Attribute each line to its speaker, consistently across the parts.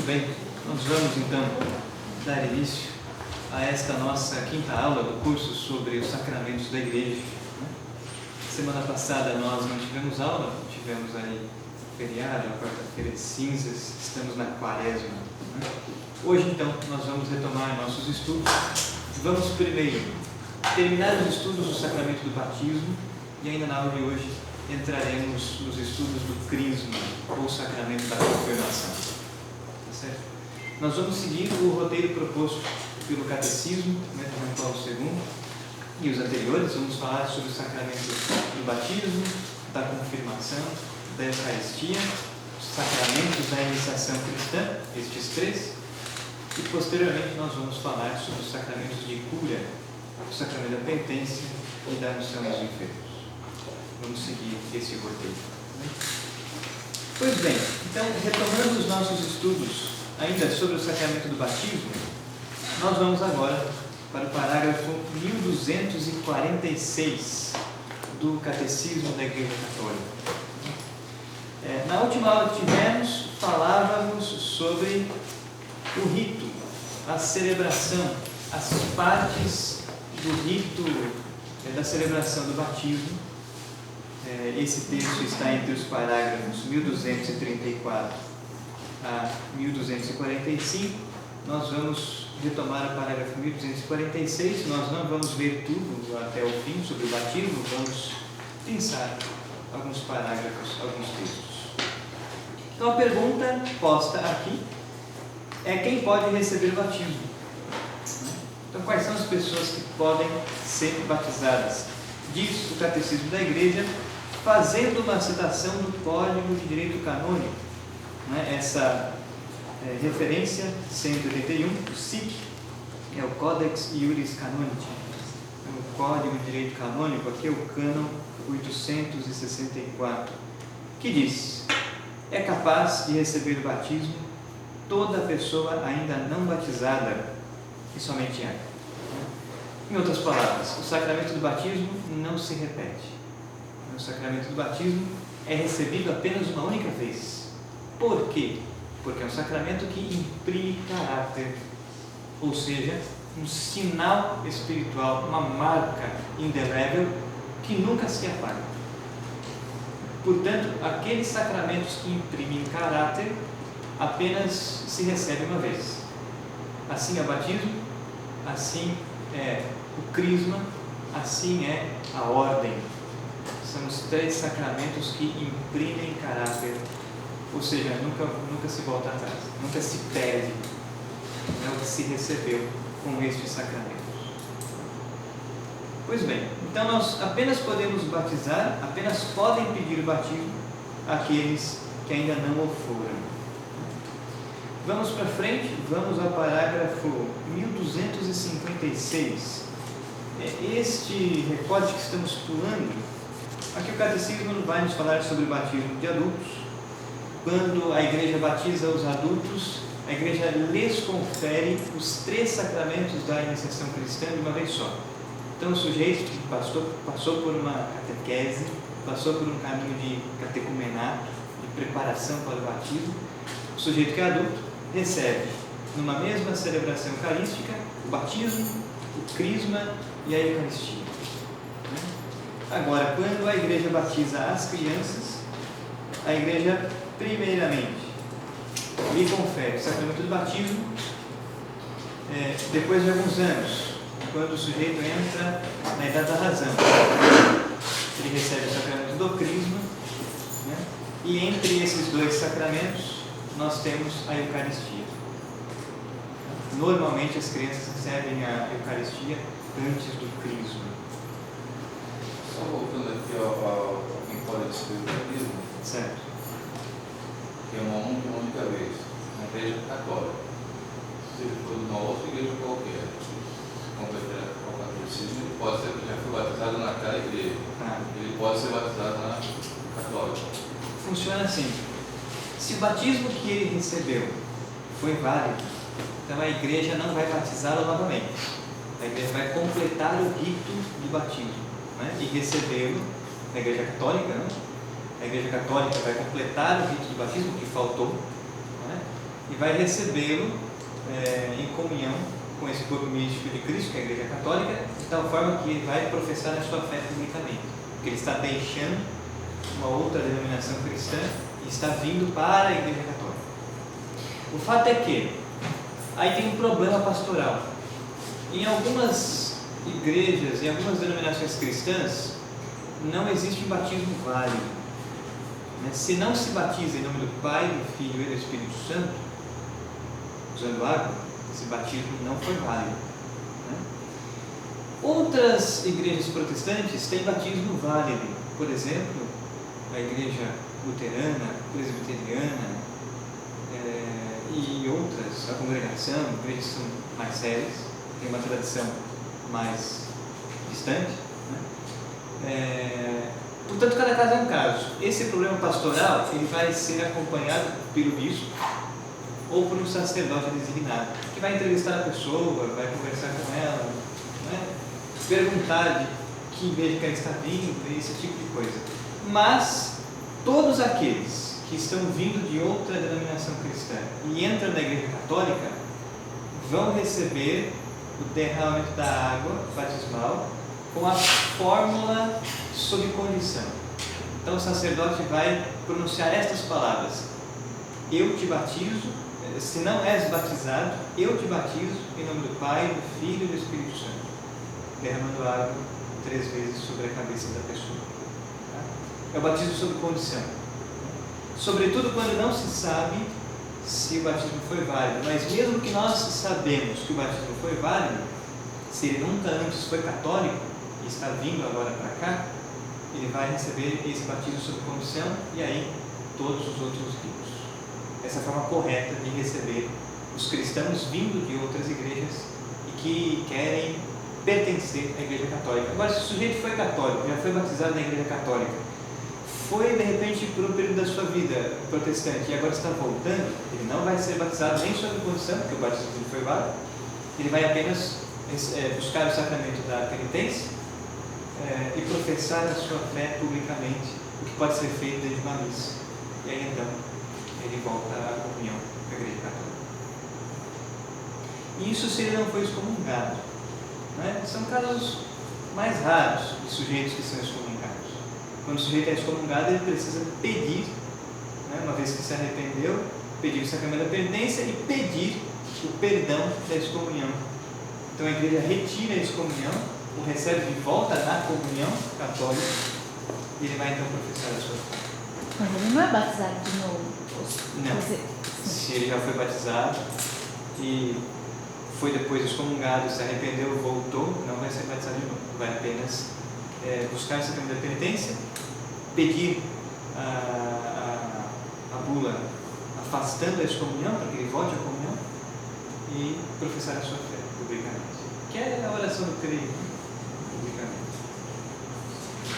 Speaker 1: bem, nós vamos então dar início a esta nossa quinta aula do curso sobre os sacramentos da Igreja. Semana passada nós não tivemos aula, tivemos aí feriado, a quarta-feira de cinzas, estamos na quaresma. Hoje então nós vamos retomar nossos estudos. Vamos primeiro terminar os estudos do sacramento do batismo e ainda na aula de hoje entraremos nos estudos do crisma, ou sacramento da confirmação. Tá certo? Nós vamos seguir o roteiro proposto pelo Catecismo, João Paulo II, e os anteriores. Vamos falar sobre o sacramento do batismo, da confirmação, da Eucaristia, os sacramentos da iniciação cristã, estes três, e posteriormente nós vamos falar sobre os sacramentos de cura, o sacramento da penitência e da unção dos enfermos. Vamos seguir esse roteiro. Pois bem, então, retomando os nossos estudos ainda sobre o sacramento do batismo, nós vamos agora para o parágrafo 1246 do Catecismo da Igreja Católica. Na última aula que tivemos, falávamos sobre o rito, a celebração, as partes do rito da celebração do batismo. Esse texto está entre os parágrafos 1234 a 1245. Nós vamos retomar o parágrafo 1246. Nós não vamos ler tudo até o fim sobre o batismo, vamos pensar alguns parágrafos, alguns textos. Então a pergunta posta aqui é: quem pode receber o batismo? Então, quais são as pessoas que podem ser batizadas? Diz o Catecismo da Igreja, fazendo uma citação do Código de Direito Canônico, essa referência 181, o SIC, é o Codex Iuris Canonici, o Código de Direito Canônico, aqui é o Cânon 864, que diz: é capaz de receber o batismo toda pessoa ainda não batizada, e somente ela. Em outras palavras, o sacramento do batismo não se repete. O sacramento do batismo é recebido apenas uma única vez. Por quê? Porque é um sacramento que imprime caráter, ou seja, um sinal espiritual, uma marca indelével que nunca se apaga. Portanto, aqueles sacramentos que imprimem caráter apenas se recebe uma vez. Assim é o batismo, assim é o crisma, assim é a ordem. São os três sacramentos que imprimem caráter, ou seja, nunca se volta atrás, nunca se perde. É o que se recebeu com estes sacramentos. Pois bem, então nós apenas podemos batizar, apenas podem pedir o batismo aqueles que ainda não o foram. Vamos para frente, vamos ao parágrafo 1256. Este recorte que estamos pulando, aqui o Catecismo vai nos falar sobre o batismo de adultos. Quando a Igreja batiza os adultos, a Igreja lhes confere os três sacramentos da iniciação cristã de uma vez só. Então, o sujeito que passou por uma catequese, passou por um caminho de catecumenato, de preparação para o batismo, o sujeito que é adulto recebe, numa mesma celebração eucarística, o batismo, o crisma e a Eucaristia. Agora, quando a Igreja batiza as crianças, a Igreja, primeiramente, lhe confere o sacramento do batismo. Depois de alguns anos, quando o sujeito entra na idade da razão, ele recebe o sacramento do crisma, e entre esses dois sacramentos nós temos a Eucaristia. Normalmente as crianças recebem a Eucaristia antes do crisma.
Speaker 2: Só voltando aqui ao quem pode receber o batismo,
Speaker 1: Certo.
Speaker 2: que é uma única vez, na Igreja Católica. Se ele for de uma outra igreja qualquer, completar o catolicismo, ele pode ser, já foi batizado naquela igreja. Ele pode ser batizado na Católica.
Speaker 1: Funciona assim: se o batismo que ele recebeu foi válido, então a Igreja não vai batizá-lo novamente. A Igreja vai completar o rito do batismo, e recebê-lo na Igreja Católica. A Igreja Católica vai completar o rito do batismo que faltou, e vai recebê-lo em comunhão com esse corpo místico de Cristo, que é a Igreja Católica, de tal forma que ele vai professar a sua fé publicamente, porque ele está deixando uma outra denominação cristã e está vindo para a Igreja Católica. O fato é que aí tem um problema pastoral. Em algumas igrejas, em algumas denominações cristãs, não existe um batismo válido. Se não se batiza em nome do Pai, do Filho e do Espírito Santo, usando água, esse batismo não foi válido. Outras igrejas protestantes têm batismo válido. Por exemplo, a igreja luterana, presbiteriana e outras, a congregação, igrejas que são mais sérias, tem uma tradição mais distante. Portanto, cada caso é um caso. Esse problema pastoral ele vai ser acompanhado pelo bispo ou por um sacerdote designado, que vai entrevistar a pessoa, vai conversar com ela, perguntar de que igreja que ela está vindo, esse tipo de coisa. Mas todos aqueles que estão vindo de outra denominação cristã e entram na Igreja Católica vão receber o derramamento da água batismal com a fórmula sob condição. Então o sacerdote vai pronunciar estas palavras: eu te batizo, se não és batizado, eu te batizo em nome do Pai, do Filho e do Espírito Santo, derramando água 3 vezes sobre a cabeça da pessoa. É o batismo sob condição, sobretudo quando não se sabe se o batismo foi válido. Mas mesmo que nós sabemos que o batismo foi válido, se ele nunca antes foi católico e está vindo agora para cá, ele vai receber esse batismo sob condição e aí todos os outros ritos. Essa é a forma correta de receber os cristãos vindo de outras igrejas e que querem pertencer à Igreja Católica. Agora, se o sujeito foi católico, já foi batizado na Igreja Católica, foi de repente por um período da sua vida protestante e agora está voltando, ele não vai ser batizado nem sob condição, porque o batismo dele foi válido, ele vai apenas buscar o sacramento da penitência e professar a sua fé publicamente, o que pode ser feito desde uma missa. E aí então ele volta à comunhão com a Igreja Católica. E isso se ele não foi excomungado. São casos mais raros de sujeitos que são excomungados. Quando o sujeito é excomungado, ele precisa pedir, uma vez que se arrependeu, pedir o sacramento da penitência e pedir o perdão da excomunhão. Então a igreja retira a excomunhão, o recebe de volta na comunhão católica e ele vai então professar a sua fé.
Speaker 3: Mas ele não é batizado de novo?
Speaker 1: Não. Se ele já foi batizado e foi depois excomungado, se arrependeu, voltou, não vai ser batizado de novo. Vai apenas buscar o sacramento da penitência, pedir a bula afastando a excomunhão, para que ele volte à comunhão, e professar a sua fé publicamente. Que é a oração do creio, publicamente.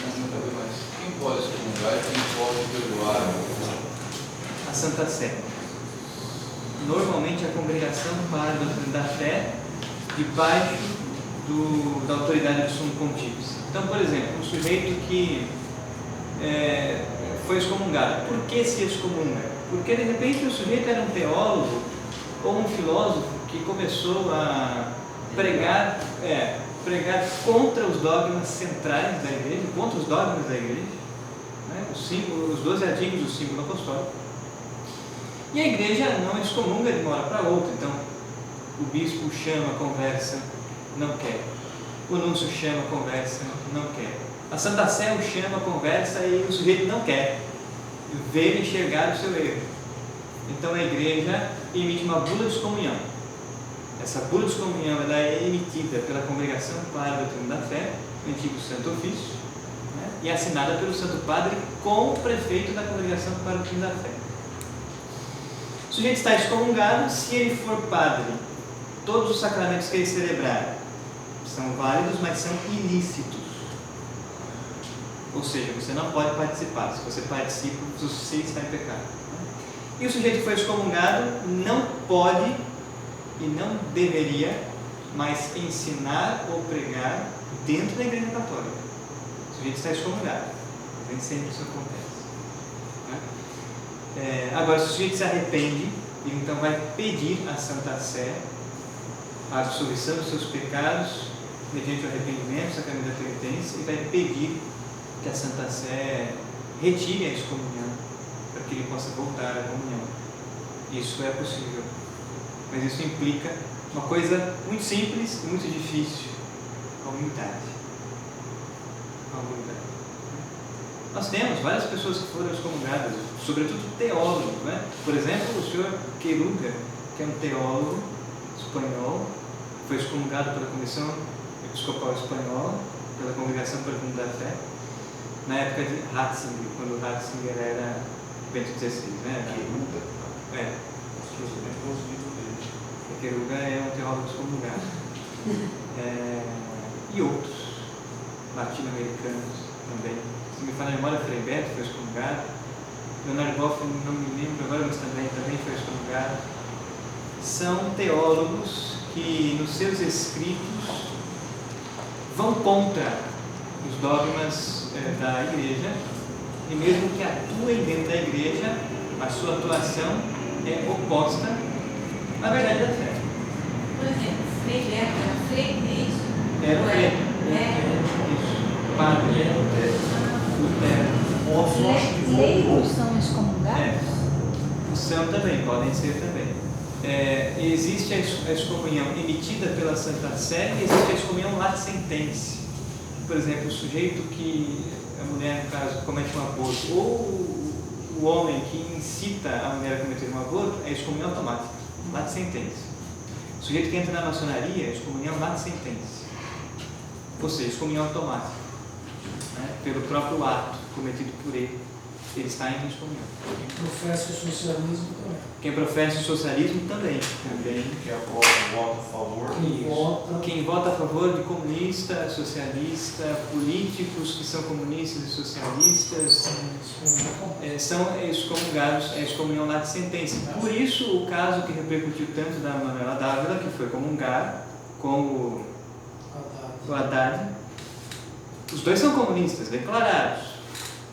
Speaker 2: Mas quem pode excomungar e quem pode perdoar?
Speaker 1: A Santa Sé. Normalmente a congregação para a doutrina da fé debaixo da autoridade do sumo pontífice. Então, por exemplo, um sujeito que foi excomungado. Por que se excomunga? Porque de repente o sujeito era um teólogo ou um filósofo que começou a pregar contra os dogmas centrais da igreja, contra os dogmas da igreja, os 12 artigos do símbolo apostólico. E a igreja não excomunga de uma hora para outra. Então o bispo chama, conversa, não quer. O núncio chama, conversa, não quer. A Santa Sé o chama, conversa e o sujeito não quer ver enxergar o seu erro. Então a igreja emite uma bula de excomunhão. Essa bula de excomunhão ela é emitida pela Congregação para a Doutrina da Fé, o antigo Santo Ofício, e assinada pelo Santo Padre com o prefeito da Congregação para a Doutrina da Fé. O sujeito está excomungado. Se ele for padre, todos os sacramentos que ele celebrar são válidos, mas são ilícitos. Ou seja, você não pode participar. Se você participa, você está em pecado. E o sujeito que foi excomungado não pode e não deveria mais ensinar ou pregar dentro da Igreja Católica. O sujeito está excomungado. Nem sempre isso acontece. Agora, se o sujeito se arrepende ele então vai pedir à Santa Sé a absolvição dos seus pecados mediante o arrependimento, o sacramento da penitência, e vai pedir que a Santa Sé retire a excomunhão para que ele possa voltar à comunhão. Isso é possível, mas isso implica uma coisa muito simples e muito difícil: a humildade. A humildade. Nós temos várias pessoas que foram excomungadas, sobretudo teólogos, né? Por exemplo, o senhor Queruga, que é um teólogo espanhol, foi excomungado pela Comissão Episcopal Espanhola, pela Congregação para a Comunidade da Fé, na época de Ratzinger, quando Ratzinger era Bento XVI, né? É. Queruga é um teólogo excomungado. E outros latino-americanos também. Se me fala a memória, Frei Beto foi excomungado. Leonardo Boff, não me lembro agora, mas também foi excomungado. São teólogos que nos seus escritos vão contra os dogmas da igreja, e mesmo que atuem dentro da igreja, a sua atuação é oposta à verdade da fé.
Speaker 4: Por exemplo, Frei Beto era Frei, é isso?
Speaker 1: Era Frei. Isso. Padre.
Speaker 3: Leigos são excomungados?
Speaker 1: São também, podem ser também. Existe a excomunhão emitida pela Santa Sé e existe a excomunhão lat sententia. Por exemplo, o sujeito que, a mulher no caso, comete um aborto, ou o homem que incita a mulher a cometer um aborto, é excomunhão automática, lat sententia. O sujeito que entra na maçonaria é excomunhão lat sententia, ou seja, excomunhão automática, né? Pelo próprio ato cometido por ele está em excomunhão.
Speaker 5: Quem professa o socialismo também.
Speaker 1: Quem professa o socialismo também.
Speaker 6: Que vota a favor.
Speaker 1: Quem vota a favor de comunista, socialista, políticos que são comunistas e socialistas são excomungados, é excomunhão lat sententia. Por isso, o caso que repercutiu tanto da Manuela Dávila, que foi comungar com o Haddad, os dois são comunistas, declarados.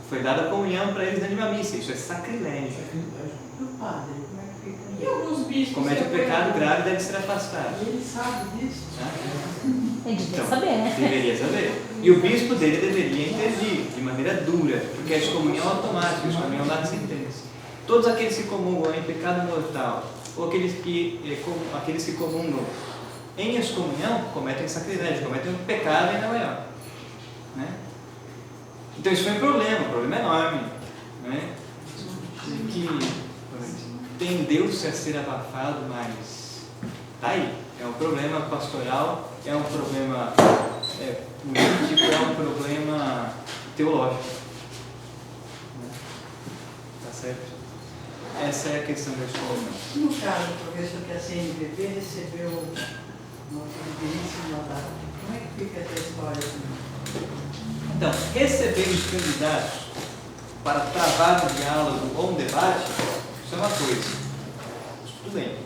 Speaker 1: Foi dada a comunhão para eles na Anima Missa. Isso é sacrilégio.
Speaker 7: E o padre, como é que fica?
Speaker 4: E alguns bispos
Speaker 1: Comete um pecado grave, deve ser afastado.
Speaker 7: Ele sabe disso?
Speaker 3: Ele devia saber, né?
Speaker 1: Deveria saber. E o bispo dele deveria intervir de maneira dura, porque a excomunhão automática, a excomunhão lat sententia. Todos aqueles que comungam em pecado mortal, ou aqueles que comungam em excomunhão, cometem sacrilégio, cometem um pecado ainda maior. Né? Então isso foi um problema enorme, né? Que tendeu-se a ser abafado, mas está aí. É um problema pastoral, é um problema político, é um problema teológico. Tá certo? Essa é a questão da escola.
Speaker 7: No caso, professor, que a CNBB recebeu uma providência data, como é que fica essa história?
Speaker 1: Então, receber os candidatos para travar um diálogo ou um debate, isso é uma coisa. Isso tudo bem.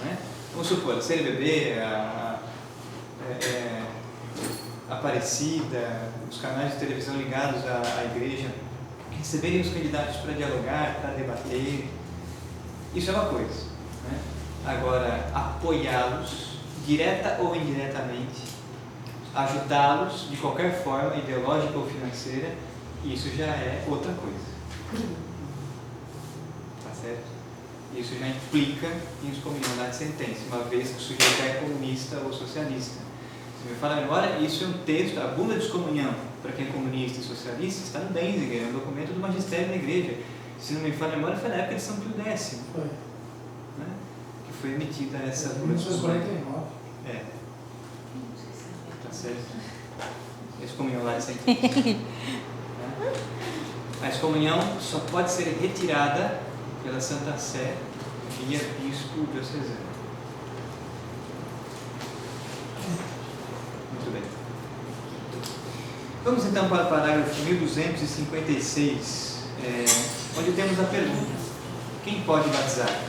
Speaker 1: Né? Vamos supor, a CNBB, a Aparecida, os canais de televisão ligados à igreja, receberem os candidatos para dialogar, para debater, isso é uma coisa. Né? Agora, apoiá-los, direta ou indiretamente, ajudá-los de qualquer forma, ideológica ou financeira, isso já é outra coisa. Tá certo? Isso já implica em excomunhão lat sententia, uma vez que o sujeito é comunista ou socialista. Se me fala a memória, isso é um texto, a bula de excomunhão para quem é comunista e socialista está no Denzinger, é um documento do magistério da igreja. Se não me fala a memória, foi na época de São Pio X.
Speaker 5: Foi.
Speaker 1: Né? Que foi emitida essa bula de excomunhão.
Speaker 5: 1949.
Speaker 1: Tá certo? Excomunhão lat sententia. A excomunhão só pode ser retirada pela Santa Sé via bispo diocesano. Muito bem. Vamos então para o parágrafo 1256, onde temos a pergunta: quem pode batizar?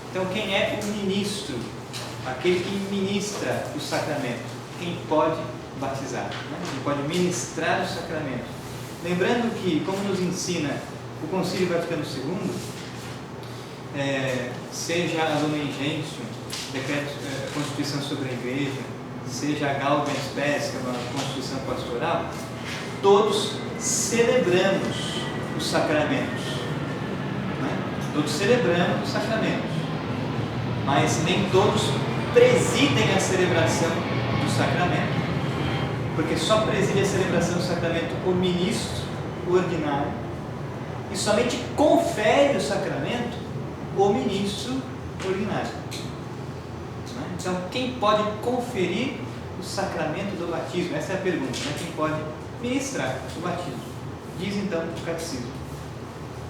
Speaker 1: Então, quem é o ministro, aquele que ministra o sacramento? Quem pode batizar? Né? Quem pode ministrar o sacramento? Lembrando que, como nos ensina o Concílio Vaticano II, seja a Lumen Gentium, decreto, Constituição sobre a Igreja, seja a Gaudium Spes, que é uma Constituição Pastoral, todos celebramos os sacramentos. Né? Todos celebramos os sacramentos, mas nem todos presidem a celebração do sacramento, porque só preside a celebração do sacramento o ministro ordinário e somente confere o sacramento o ministro ordinário. Então, quem pode conferir o sacramento do batismo? Essa é a pergunta, né? Quem pode ministrar o batismo? Diz então o catecismo: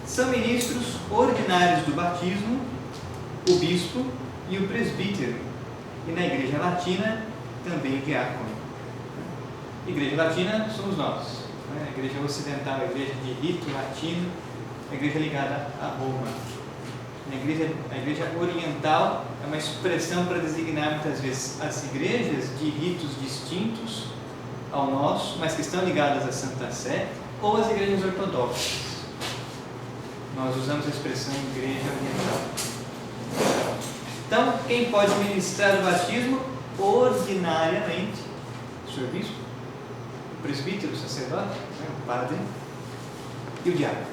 Speaker 1: são ministros ordinários do batismo o bispo e o presbítero, e na Igreja Latina também o diácono. Igreja Latina somos nós, né? A Igreja Ocidental, a Igreja de rito latino, a Igreja ligada a Roma. A igreja Oriental é uma expressão para designar muitas vezes as igrejas de ritos distintos ao nosso, mas que estão ligadas à Santa Sé, ou as igrejas ortodoxas. Nós usamos a expressão Igreja Oriental. Então, quem pode ministrar o batismo ordinariamente? O senhor bispo, o presbítero, o sacerdote, o padre e o diácono.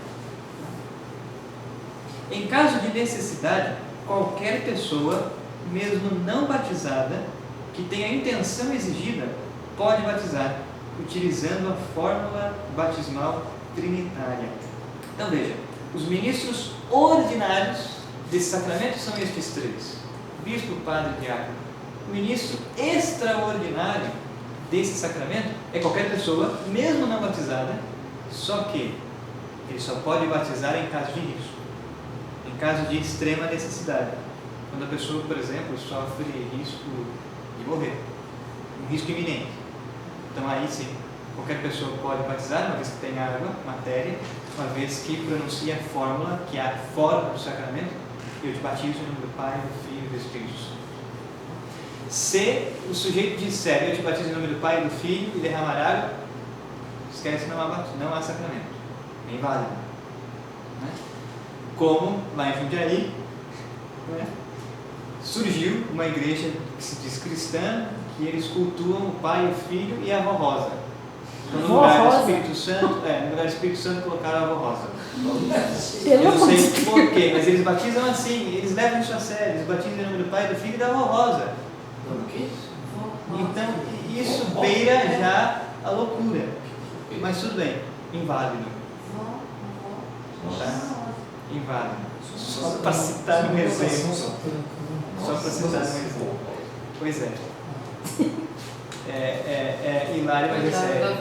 Speaker 1: Em caso de necessidade, qualquer pessoa, mesmo não batizada, que tenha a intenção exigida, pode batizar, utilizando a fórmula batismal trinitária. Então veja, os ministros ordinários desse sacramento são estes três: bispo, padre e diácono. O ministro extraordinário desse sacramento é qualquer pessoa, mesmo não batizada, só que ele só pode batizar em caso de risco. Em caso de extrema necessidade, quando a pessoa, por exemplo, sofre risco de morrer, um risco iminente. Então aí sim, qualquer pessoa pode batizar, uma vez que tem água, matéria, uma vez que pronuncia a fórmula, que é a fórmula do sacramento: eu te batizo em nome do Pai, do Filho e do Espírito Santo. Se o sujeito disser eu te batizo em nome do Pai e do Filho e derramar água, esquece, não há sacramento, é inválido. Né? Como lá em Jundiaí, né, surgiu uma igreja que se diz cristã, que eles cultuam o Pai, o Filho e a Avó Rosa. Então, no lugar do Espírito Santo, no lugar do Espírito Santo colocaram a Avó Rosa. Eu não sei porquê, mas eles batizam assim, eles levam isso a sério, eles batizam em nome do Pai, do Filho e da Avó Rosa. Então, isso beira já a loucura. Mas tudo bem, inválido. Tá? Inválido. Só para citar um exemplo. Só para citar um exemplo. Pois é. É hilário, mas é sério.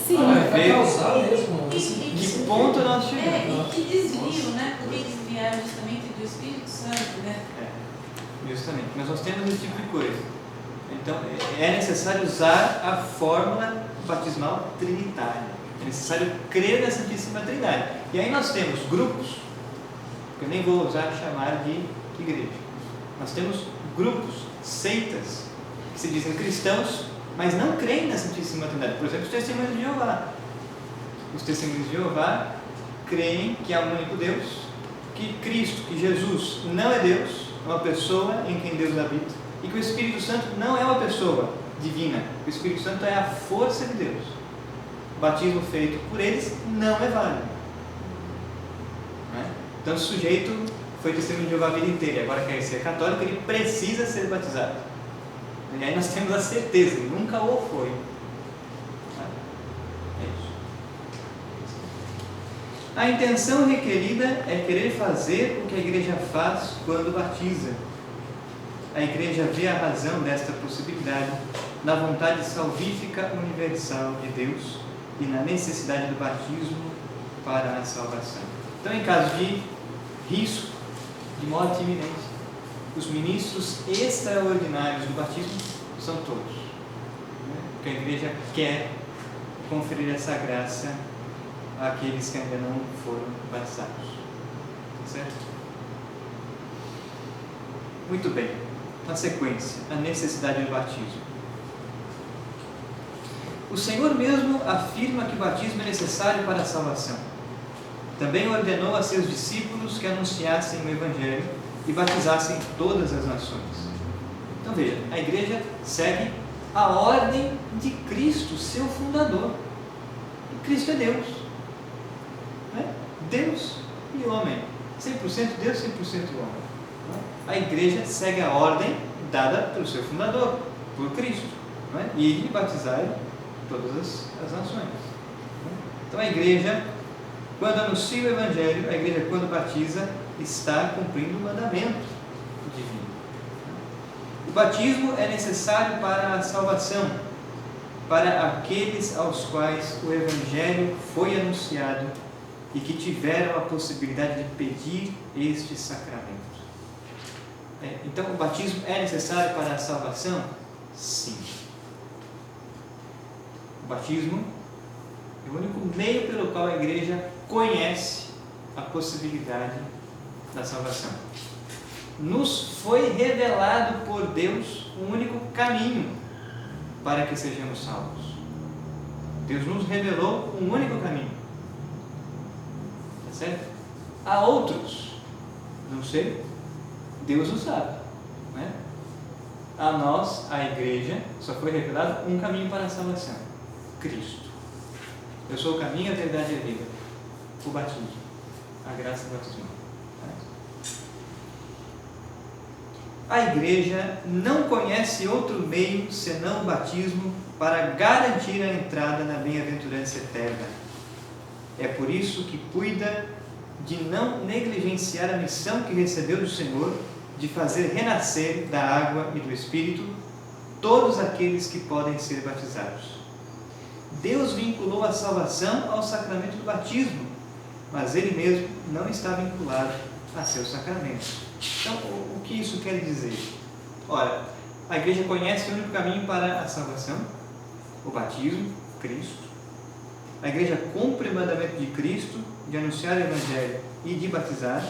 Speaker 3: Sim.
Speaker 5: Vai causar mesmo.
Speaker 1: Que ponto nós chegamos?
Speaker 4: E que desvio, né? Porque desviaram justamente do Espírito Santo, né?
Speaker 1: Justamente. Mas nós temos esse tipo de coisa. Então, é necessário usar a fórmula batismal trinitária. É necessário crer na Santíssima Trindade. E aí nós temos grupos, que eu nem vou usar chamar de igreja. Nós temos grupos, seitas, que se dizem cristãos, mas não creem na Santíssima Trindade. Por exemplo, os Testemunhos de Jeová. Os Testemunhos de Jeová creem que há um único Deus, que Cristo, que Jesus não é Deus, é uma pessoa em quem Deus habita, e que o Espírito Santo não é uma pessoa divina, o Espírito Santo é a força de Deus. O batismo feito por eles não é válido. Então, o sujeito foi testemunho de Jeová a vida inteira e agora quer ser católico, ele precisa ser batizado. E aí nós temos a certeza, ele nunca o foi. É isso. A intenção requerida é querer fazer o que a igreja faz quando batiza. A igreja vê a razão desta possibilidade na vontade salvífica universal de Deus e na necessidade do batismo para a salvação. Então, em caso de risco, de morte iminente, os ministros extraordinários do batismo são todos. Porque a igreja quer conferir essa graça àqueles que ainda não foram batizados. Certo? Muito bem. Na sequência, a necessidade do batismo. O Senhor mesmo afirma que o batismo é necessário para a salvação. também ordenou a seus discípulos que anunciassem o Evangelho e batizassem todas as nações. Então veja, a igreja segue a ordem de Cristo, seu fundador. E Cristo é Deus. Né? Deus e homem. 100% Deus, 100% homem. Né? A igreja segue a ordem dada pelo seu fundador, por Cristo. Né? E batizar todas as nações. Né? Então a igreja, quando anuncia o Evangelho, a igreja, quando batiza, está cumprindo o mandamento divino. O batismo é necessário para a salvação, para aqueles aos quais o Evangelho foi anunciado e que tiveram a possibilidade de pedir este sacramento. Então, o batismo é necessário para a salvação? Sim. O batismo é o único meio pelo qual a igreja conhece a possibilidade da salvação. Nos foi revelado por Deus um único caminho para que sejamos salvos. Deus nos revelou um único caminho. Tá certo? Há outros, não sei, Deus o sabe. Né? A nós, a igreja, só foi revelado um caminho para a salvação: Cristo. Eu sou o caminho, a verdade e a vida. O batismo, a graça batismal. A igreja não conhece outro meio senão o batismo para garantir a entrada na bem-aventurança eterna. É por isso que cuida de não negligenciar a missão que recebeu do Senhor de fazer renascer da água e do Espírito todos aqueles que podem ser batizados. Deus vinculou a salvação ao sacramento do batismo, mas Ele mesmo não está vinculado a seus sacramentos. Então, o que isso quer dizer? Ora, a igreja conhece o único caminho para a salvação, o batismo, Cristo. A igreja cumpre o mandamento de Cristo de anunciar o Evangelho e de batizar.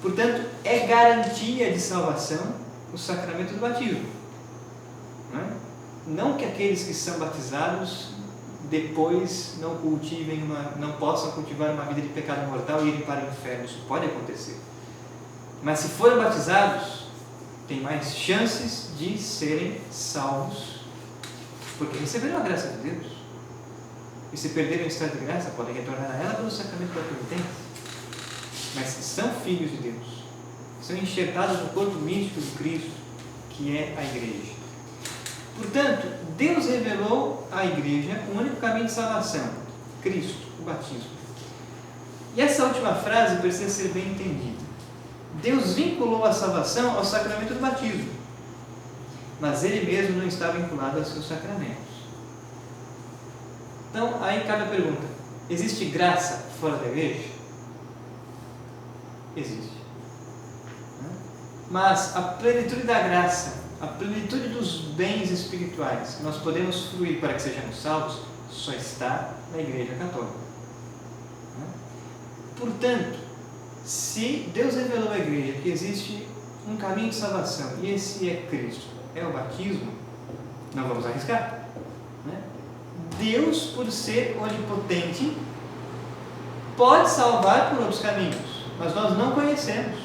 Speaker 1: Portanto, é garantia de salvação o sacramento do batismo. Não que aqueles que são batizados depois não possam cultivar uma vida de pecado mortal e irem para o inferno. Isso pode acontecer. Mas se forem batizados, tem mais chances de serem salvos, porque receberam a graça de Deus. E se perderem o estado de graça, podem retornar a ela pelo sacramento da penitência. Mas são filhos de Deus, são enxertados no corpo místico de Cristo, que é a igreja. Portanto, Deus revelou à igreja o único caminho de salvação: Cristo, o batismo. E essa última frase precisa ser bem entendida. Deus vinculou a salvação ao sacramento do batismo, mas Ele mesmo não está vinculado aos seus sacramentos. Então, aí cabe a pergunta: existe graça fora da igreja? Existe. Mas a plenitude da graça, a plenitude dos bens espirituais que nós podemos fruir para que sejamos salvos, só está na Igreja Católica. Portanto, se Deus revelou à igreja que existe um caminho de salvação e esse é Cristo, é o batismo, não vamos arriscar. Deus, por ser onipotente, pode salvar por outros caminhos, mas nós não conhecemos.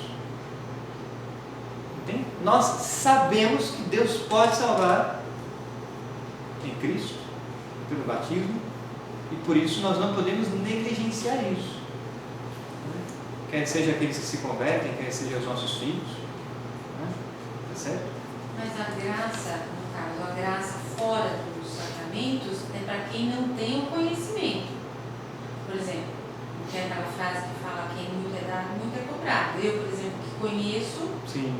Speaker 1: Entende? Nós sabemos que Deus pode salvar em Cristo, pelo batismo, e por isso nós não podemos negligenciar isso. Quer seja aqueles que se convertem, quer seja os nossos filhos. Tá certo?
Speaker 4: Mas a graça, no caso, a graça fora dos sacramentos é para quem não tem o conhecimento. Por exemplo, tem aquela frase que fala: quem muito é dado, muito é cobrado. Eu, por exemplo, que conheço,
Speaker 1: sim,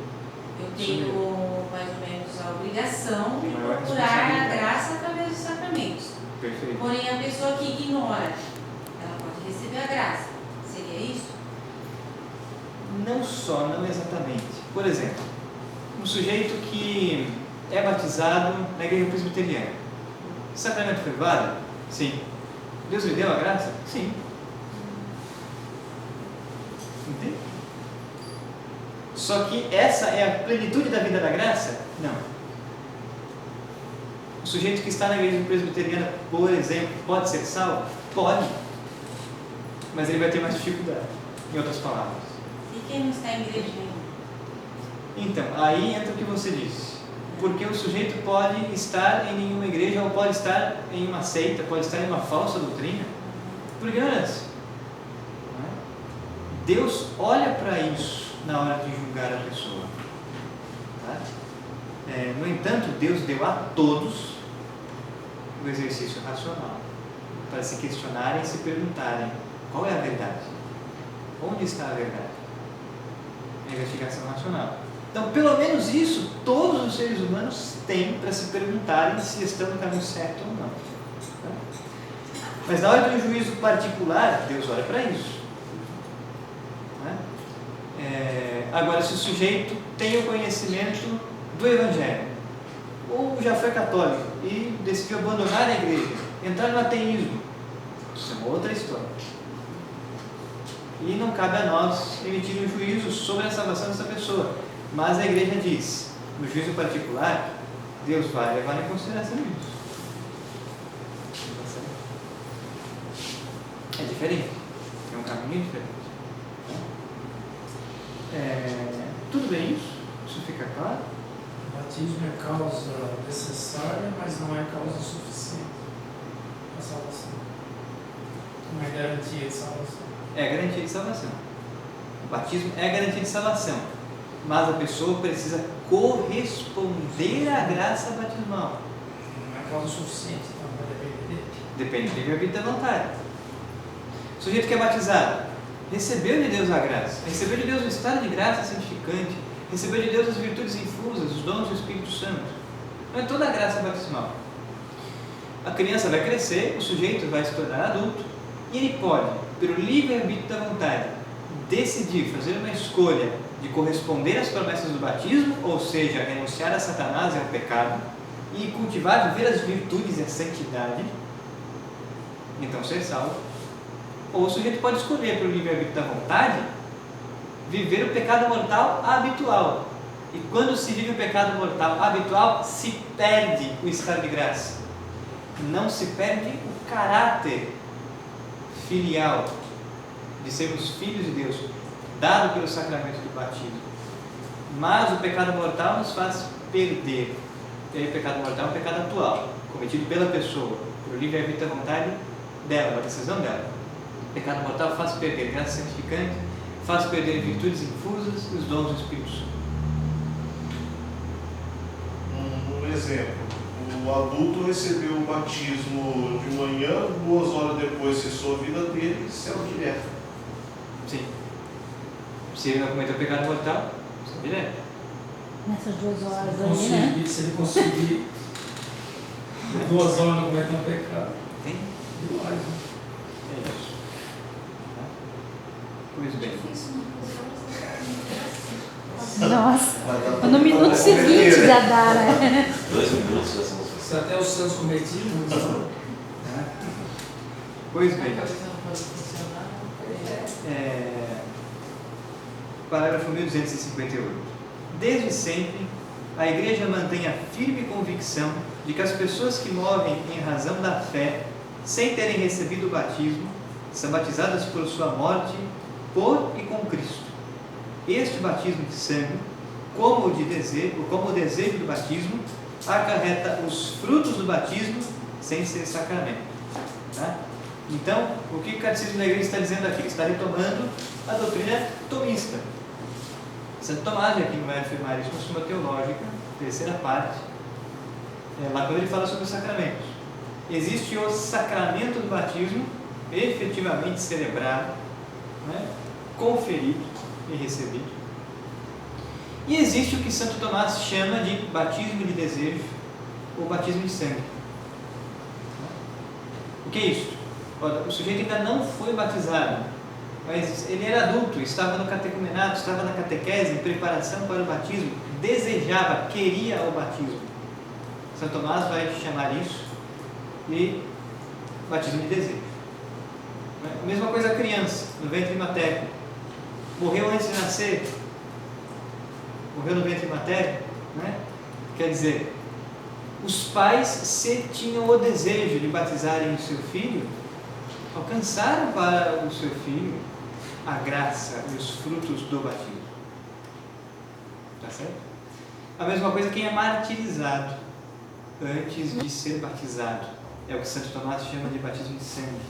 Speaker 4: eu tenho mais ou menos a obrigação de procurar a graça através dos sacramentos.
Speaker 1: Perfeito.
Speaker 4: Porém, a pessoa que ignora, ela pode receber a graça. Seria isso?
Speaker 1: Não só, não exatamente. Por exemplo, um sujeito que é batizado na igreja presbiteriana. O sacramento foi válido? Sim. Deus lhe deu a graça? Sim. Entende? Só que essa é a plenitude da vida da graça? Não. O sujeito que está na igreja presbiteriana, por exemplo, pode ser salvo? Pode. mas ele vai ter mais dificuldade, em outras palavras.
Speaker 4: E quem não está em igreja nenhuma?
Speaker 1: Então, aí entra o que você disse. Porque o sujeito pode estar em nenhuma igreja ou pode estar em uma seita, pode estar em uma falsa doutrina, por ignorância. Não é? Deus olha para isso na hora de julgar a pessoa. Tá? No entanto, Deus deu a todos o exercício racional para se questionarem e se perguntarem qual é a verdade, onde está a verdade, a investigação racional. Então, pelo menos isso, todos os seres humanos têm para se perguntarem se estão no caminho certo ou não. Tá? Mas na hora do juízo particular, Deus olha para isso. Agora, se o sujeito tem o conhecimento do Evangelho, ou já foi católico e decidiu abandonar a igreja, entrar no ateísmo, isso é uma outra história. E não cabe a nós emitir um juízo sobre a salvação dessa pessoa. Mas a igreja diz, no juízo particular, Deus vai levar em consideração isso. É diferente. É um caminho diferente. Tudo bem isso? Isso fica claro?
Speaker 5: O batismo é causa necessária, mas não é causa suficiente para a salvação. Não é garantia de salvação.
Speaker 1: É garantia de salvação. O batismo é garantia de salvação. Mas a pessoa precisa corresponder à graça batismal.
Speaker 5: Não é causa suficiente, então vai depender dele.
Speaker 1: Depende do livre-arbítrio da vontade. O sujeito que é batizado recebeu de Deus a graça, recebeu de Deus o estado de graça santificante, recebeu de Deus as virtudes infusas, os dons do Espírito Santo. Não é toda a graça batismal. A criança vai crescer, o sujeito vai se tornar adulto e ele pode, pelo livre-arbítrio da vontade, decidir fazer uma escolha de corresponder às promessas do batismo, ou seja, renunciar a Satanás e ao pecado, e cultivar, viver as virtudes e a santidade, então ser salvo. Ou o sujeito pode escolher, pelo livre-arbítrio da vontade, viver o pecado mortal habitual. E quando se vive o pecado mortal habitual, se perde o estado de graça. Não se perde o caráter filial, de sermos filhos de Deus, dado pelo sacramento do batismo. Mas o pecado mortal nos faz perder. E aí o pecado mortal é um pecado atual, cometido pela pessoa, por livre-arbítrio da vontade dela, uma decisão dela. O pecado mortal faz perder graça santificante, faz perder virtudes infusas e os dons do Espírito Santo.
Speaker 6: Um exemplo, o adulto recebeu o batismo de manhã, 2 horas depois cessou a vida dele e céu direto.
Speaker 1: Sim. Se ele não cometeu pecado mortal, céu direto.
Speaker 3: Nessas 2 horas aí, né?
Speaker 5: Se ele conseguir 2 horas não cometer um pecado.
Speaker 1: Tem?
Speaker 5: Demais, né?
Speaker 1: É isso. Pois bem.
Speaker 3: Nossa, no minuto seguinte já dá, né?
Speaker 8: 2 minutos já são
Speaker 5: Se até os santos cometidos,
Speaker 1: Pois bem. Parágrafo 1258. Desde sempre, a Igreja mantém a firme convicção de que as pessoas que morrem em razão da fé, sem terem recebido o batismo, são batizadas por sua morte, por e com Cristo. Este batismo de sangue, como o desejo do batismo, acarreta os frutos do batismo sem ser sacramento. Tá? Então, o que o Catecismo da Igreja está dizendo aqui? Ele está retomando a doutrina tomista. Santo Tomás de Aquino vai afirmar isso na Suma Teológica, terceira parte, lá quando ele fala sobre os sacramentos. Existe o sacramento do batismo, efetivamente celebrado, né, conferido e recebido. E existe o que Santo Tomás chama de batismo de desejo ou batismo de sangue. O que é isso? O sujeito ainda não foi batizado, mas ele era adulto, estava no catecumenato, estava na catequese, em preparação para o batismo, desejava, queria o batismo. Santo Tomás vai chamar isso de batismo de desejo. A mesma coisa a criança, no ventre materno. Morreu antes de nascer, morreu no ventre materno, né? Quer dizer, os pais, se tinham o desejo de batizarem o seu filho, alcançaram para o seu filho a graça e os frutos do batismo. Tá certo? A mesma coisa quem é martirizado antes de ser batizado. É o que Santo Tomás chama de batismo de sangue.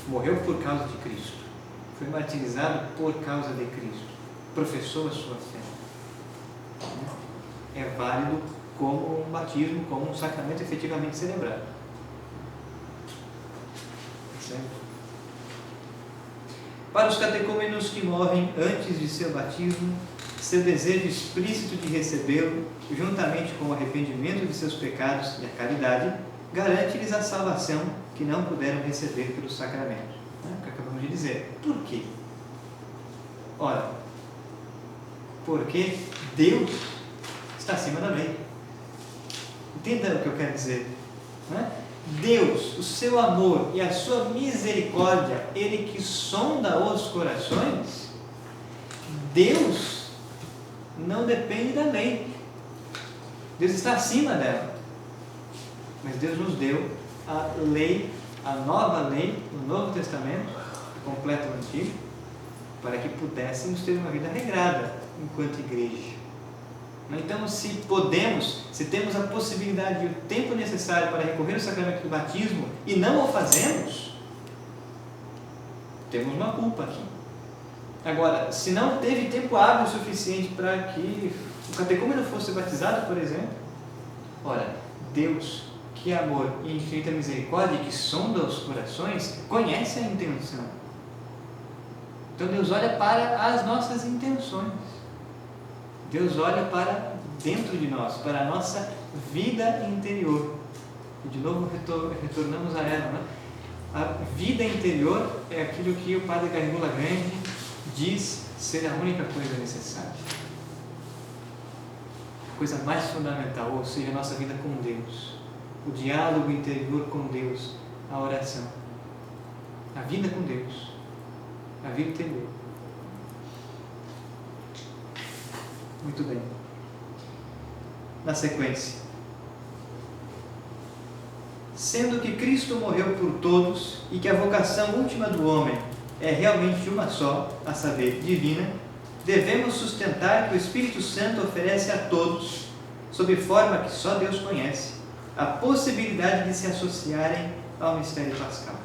Speaker 1: Morreu por causa de Cristo. Foi martirizado por causa de Cristo. Professou a sua fé. É válido como um batismo, como um sacramento efetivamente celebrado. Certo? Para os catecúmenos que morrem antes de seu batismo, seu desejo explícito de recebê-lo, juntamente com o arrependimento de seus pecados e a caridade, garante-lhes a salvação que não puderam receber pelo sacramento. O que acabamos de dizer. Por quê? Ora, porque Deus está acima da lei. Entenda o que eu quero dizer. Não é? Deus, o seu amor e a sua misericórdia, Ele que sonda os corações, Deus não depende da lei. Deus está acima dela. Mas Deus nos deu a lei, a nova lei, o Novo Testamento, que completa o Antigo, para que pudéssemos ter uma vida regrada enquanto igreja. Então, se podemos, se temos a possibilidade e o tempo necessário para recorrer ao sacramento do batismo e não o fazemos, temos uma culpa aqui. Agora, se não teve tempo hábil suficiente para que o catecúmeno fosse batizado, por exemplo, ora, Deus, que é amor e infinita misericórdia, que sonda os corações, conhece a intenção. Então Deus olha para as nossas intenções. Deus olha para dentro de nós, para a nossa vida interior. E de novo retornamos a ela. Né? A vida interior é aquilo que o Padre Garrigou Lagrange diz ser a única coisa necessária. A coisa mais fundamental, ou seja, a nossa vida com Deus. O diálogo interior com Deus, a oração. A vida com Deus. A vida interior. Muito bem. Na sequência. Sendo que Cristo morreu por todos e que a vocação última do homem é realmente uma só, a saber, divina, devemos sustentar que o Espírito Santo oferece a todos, sob forma que só Deus conhece, a possibilidade de se associarem ao mistério pascal.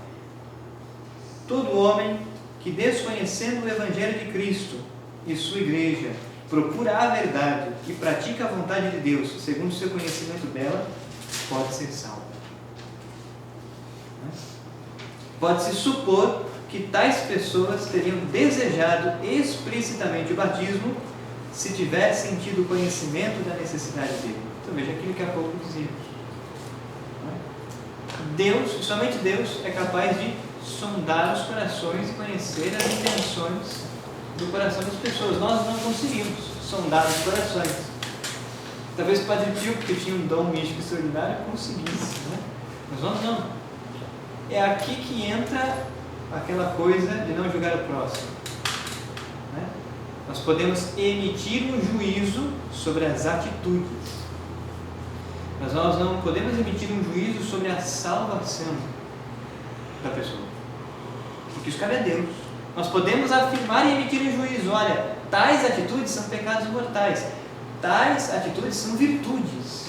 Speaker 1: Todo homem que, desconhecendo o Evangelho de Cristo e sua Igreja, procura a verdade e pratica a vontade de Deus, segundo o seu conhecimento dela, pode ser salvo. Pode-se supor que tais pessoas teriam desejado explicitamente o batismo se tivessem tido conhecimento da necessidade dele. Então veja aquilo que há pouco dizíamos. Deus, somente Deus, é capaz de sondar os corações e conhecer as intenções do coração das pessoas. Nós não conseguimos sondar os corações. Talvez o Padre Pio, porque tinha um dom místico extraordinário, conseguisse, né? Mas nós não. É aqui que entra aquela coisa de não julgar o próximo. Né? Nós podemos emitir um juízo sobre as atitudes, mas nós não podemos emitir um juízo sobre a salvação da pessoa, porque isso cabe a Deus. Nós podemos afirmar e emitir um juízo: olha, tais atitudes são pecados mortais, tais atitudes são virtudes.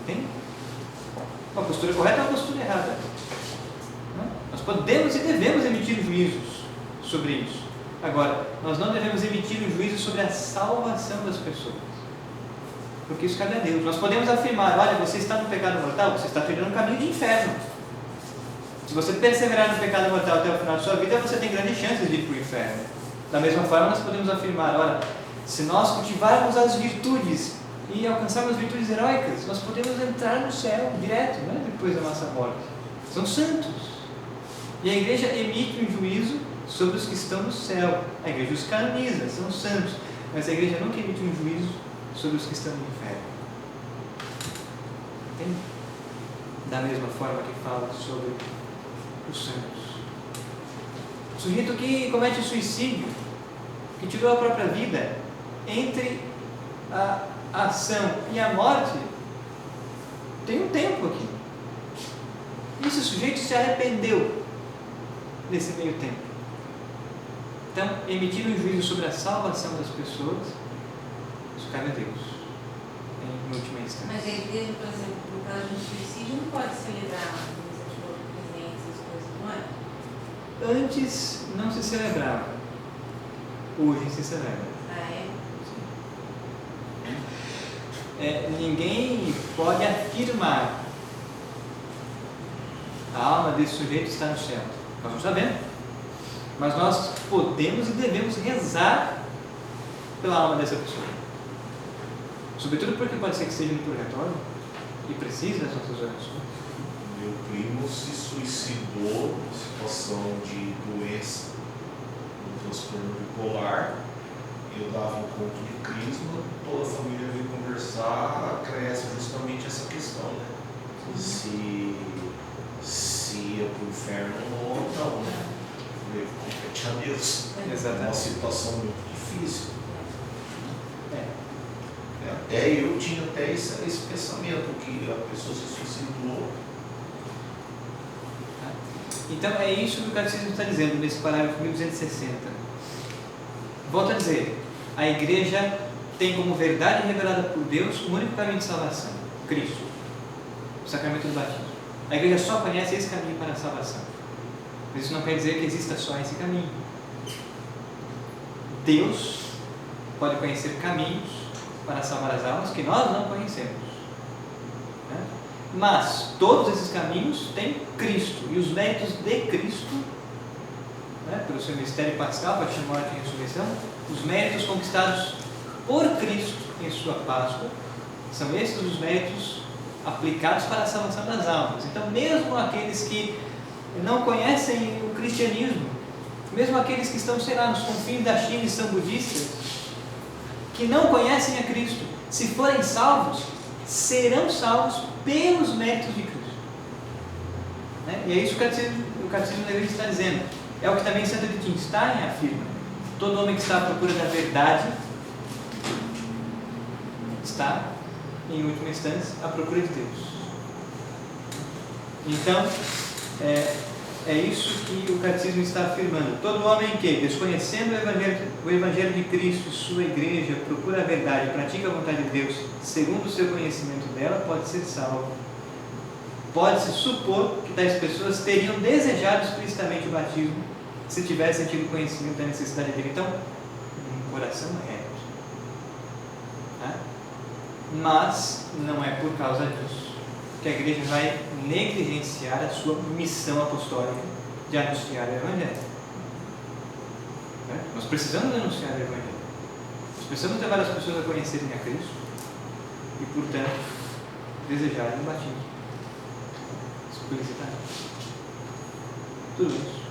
Speaker 1: Entende? Uma postura correta é uma postura errada. Nós podemos e devemos emitir juízos sobre isso. Agora, nós não devemos emitir um juízo sobre a salvação das pessoas, porque isso cabe a Deus. Nós podemos afirmar: olha, você está no pecado mortal, você está trilhando um caminho de inferno. Se você perseverar no pecado mortal até o final de sua vida, você tem grandes chances de ir para o inferno. Da mesma forma, nós podemos afirmar: olha, se nós cultivarmos as virtudes e alcançarmos virtudes heróicas, nós podemos entrar no céu direto, né, depois da nossa morte. São santos. E a igreja emite um juízo sobre os que estão no céu. A igreja os canoniza, são santos. Mas a igreja nunca emite um juízo sobre os que estão no inferno. Entende? Da mesma forma que fala sobre os santos. O sujeito que comete suicídio, que tirou a própria vida, entre a ação e a morte, tem um tempo aqui. esse sujeito se arrependeu nesse meio tempo. Então, emitir um juízo sobre a salvação das pessoas, isso cabe a Deus, em última instância.
Speaker 4: Mas a igreja, por exemplo, no caso de um suicídio, não pode celebrar a iniciativa do presidente, essas coisas, não é?
Speaker 1: Antes não se celebrava, hoje se celebra. Ninguém pode afirmar a alma desse sujeito está no céu. Nós não sabemos, mas nós podemos e devemos rezar pela alma dessa pessoa, sobretudo porque pode ser que seja no purgatório e precise das nossas orações.
Speaker 6: Meu primo se suicidou em situação de doença, no transtorno bipolar. Eu dava encontro de crisma, toda a família veio conversar, cresce justamente essa questão, né? Se ia para o inferno ou não, né? Eu compete a Deus.
Speaker 1: Exatamente.
Speaker 6: É uma situação muito difícil. Até eu tinha até esse pensamento que a pessoa se suicidou.
Speaker 1: Então é isso que o Catecismo está dizendo nesse parágrafo 1260. Volto a dizer, a Igreja tem como verdade revelada por Deus o único caminho de salvação, Cristo, o sacramento do batismo. A Igreja só conhece esse caminho para a salvação. Mas isso não quer dizer que exista só esse caminho. Deus pode conhecer caminhos para salvar as almas que nós não conhecemos. Né? Mas todos esses caminhos têm Cristo, e os méritos de Cristo, né, pelo seu mistério pascal, paixão, morte e ressurreição, os méritos conquistados por Cristo em sua Páscoa, são esses os méritos aplicados para a salvação das almas. Então, mesmo aqueles que não conhecem o cristianismo, mesmo aqueles que estão, sei lá, nos confins da China e são budistas, que não conhecem a Cristo, se forem salvos, serão salvos pelos méritos de Cristo. Né? E é isso que o Catecismo da Igreja está dizendo. É o que também Santo Wittgenstein afirma. Todo homem que está à procura da verdade está, em última instância, à procura de Deus. Então, é isso que o Catecismo está afirmando. Todo homem que, desconhecendo o Evangelho de Cristo e sua Igreja, procura a verdade e pratica a vontade de Deus segundo o seu conhecimento dela, pode ser salvo. Pode-se supor que tais pessoas teriam desejado explicitamente o batismo se tivessem tido conhecimento da necessidade dele. Então, um coração reto. Tá? Mas não é por causa disso que a Igreja vai negligenciar a sua missão apostólica de anunciar o Evangelho. Né? Nós precisamos anunciar o Evangelho. Nós precisamos levar as pessoas a conhecerem a Cristo e, portanto, desejarem o batismo. Explicitamente. Tudo isso.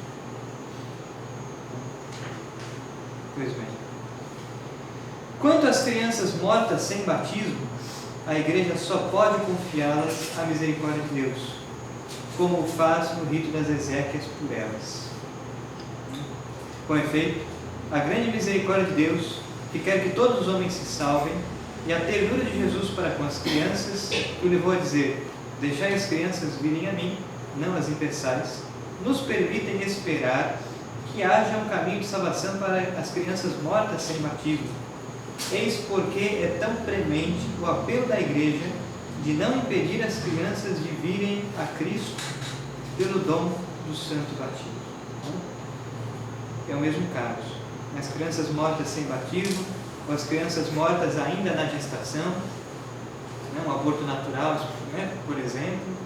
Speaker 1: Pois bem. Quanto às crianças mortas sem batismo, a Igreja só pode confiá-las à misericórdia de Deus, como o faz no rito das exéquias por elas. Com efeito, a grande misericórdia de Deus, que quer que todos os homens se salvem, e a ternura de Jesus para com as crianças, que o levou a dizer: deixai as crianças virem a mim, não as impeçais, nos permitem esperar que haja um caminho de salvação para as crianças mortas sem batismo. Eis porque é tão premente o apelo da Igreja de não impedir as crianças de virem a Cristo pelo dom do santo batismo. É o mesmo caso. As crianças mortas sem batismo, ou as crianças mortas ainda na gestação, né, um aborto natural, né, por exemplo,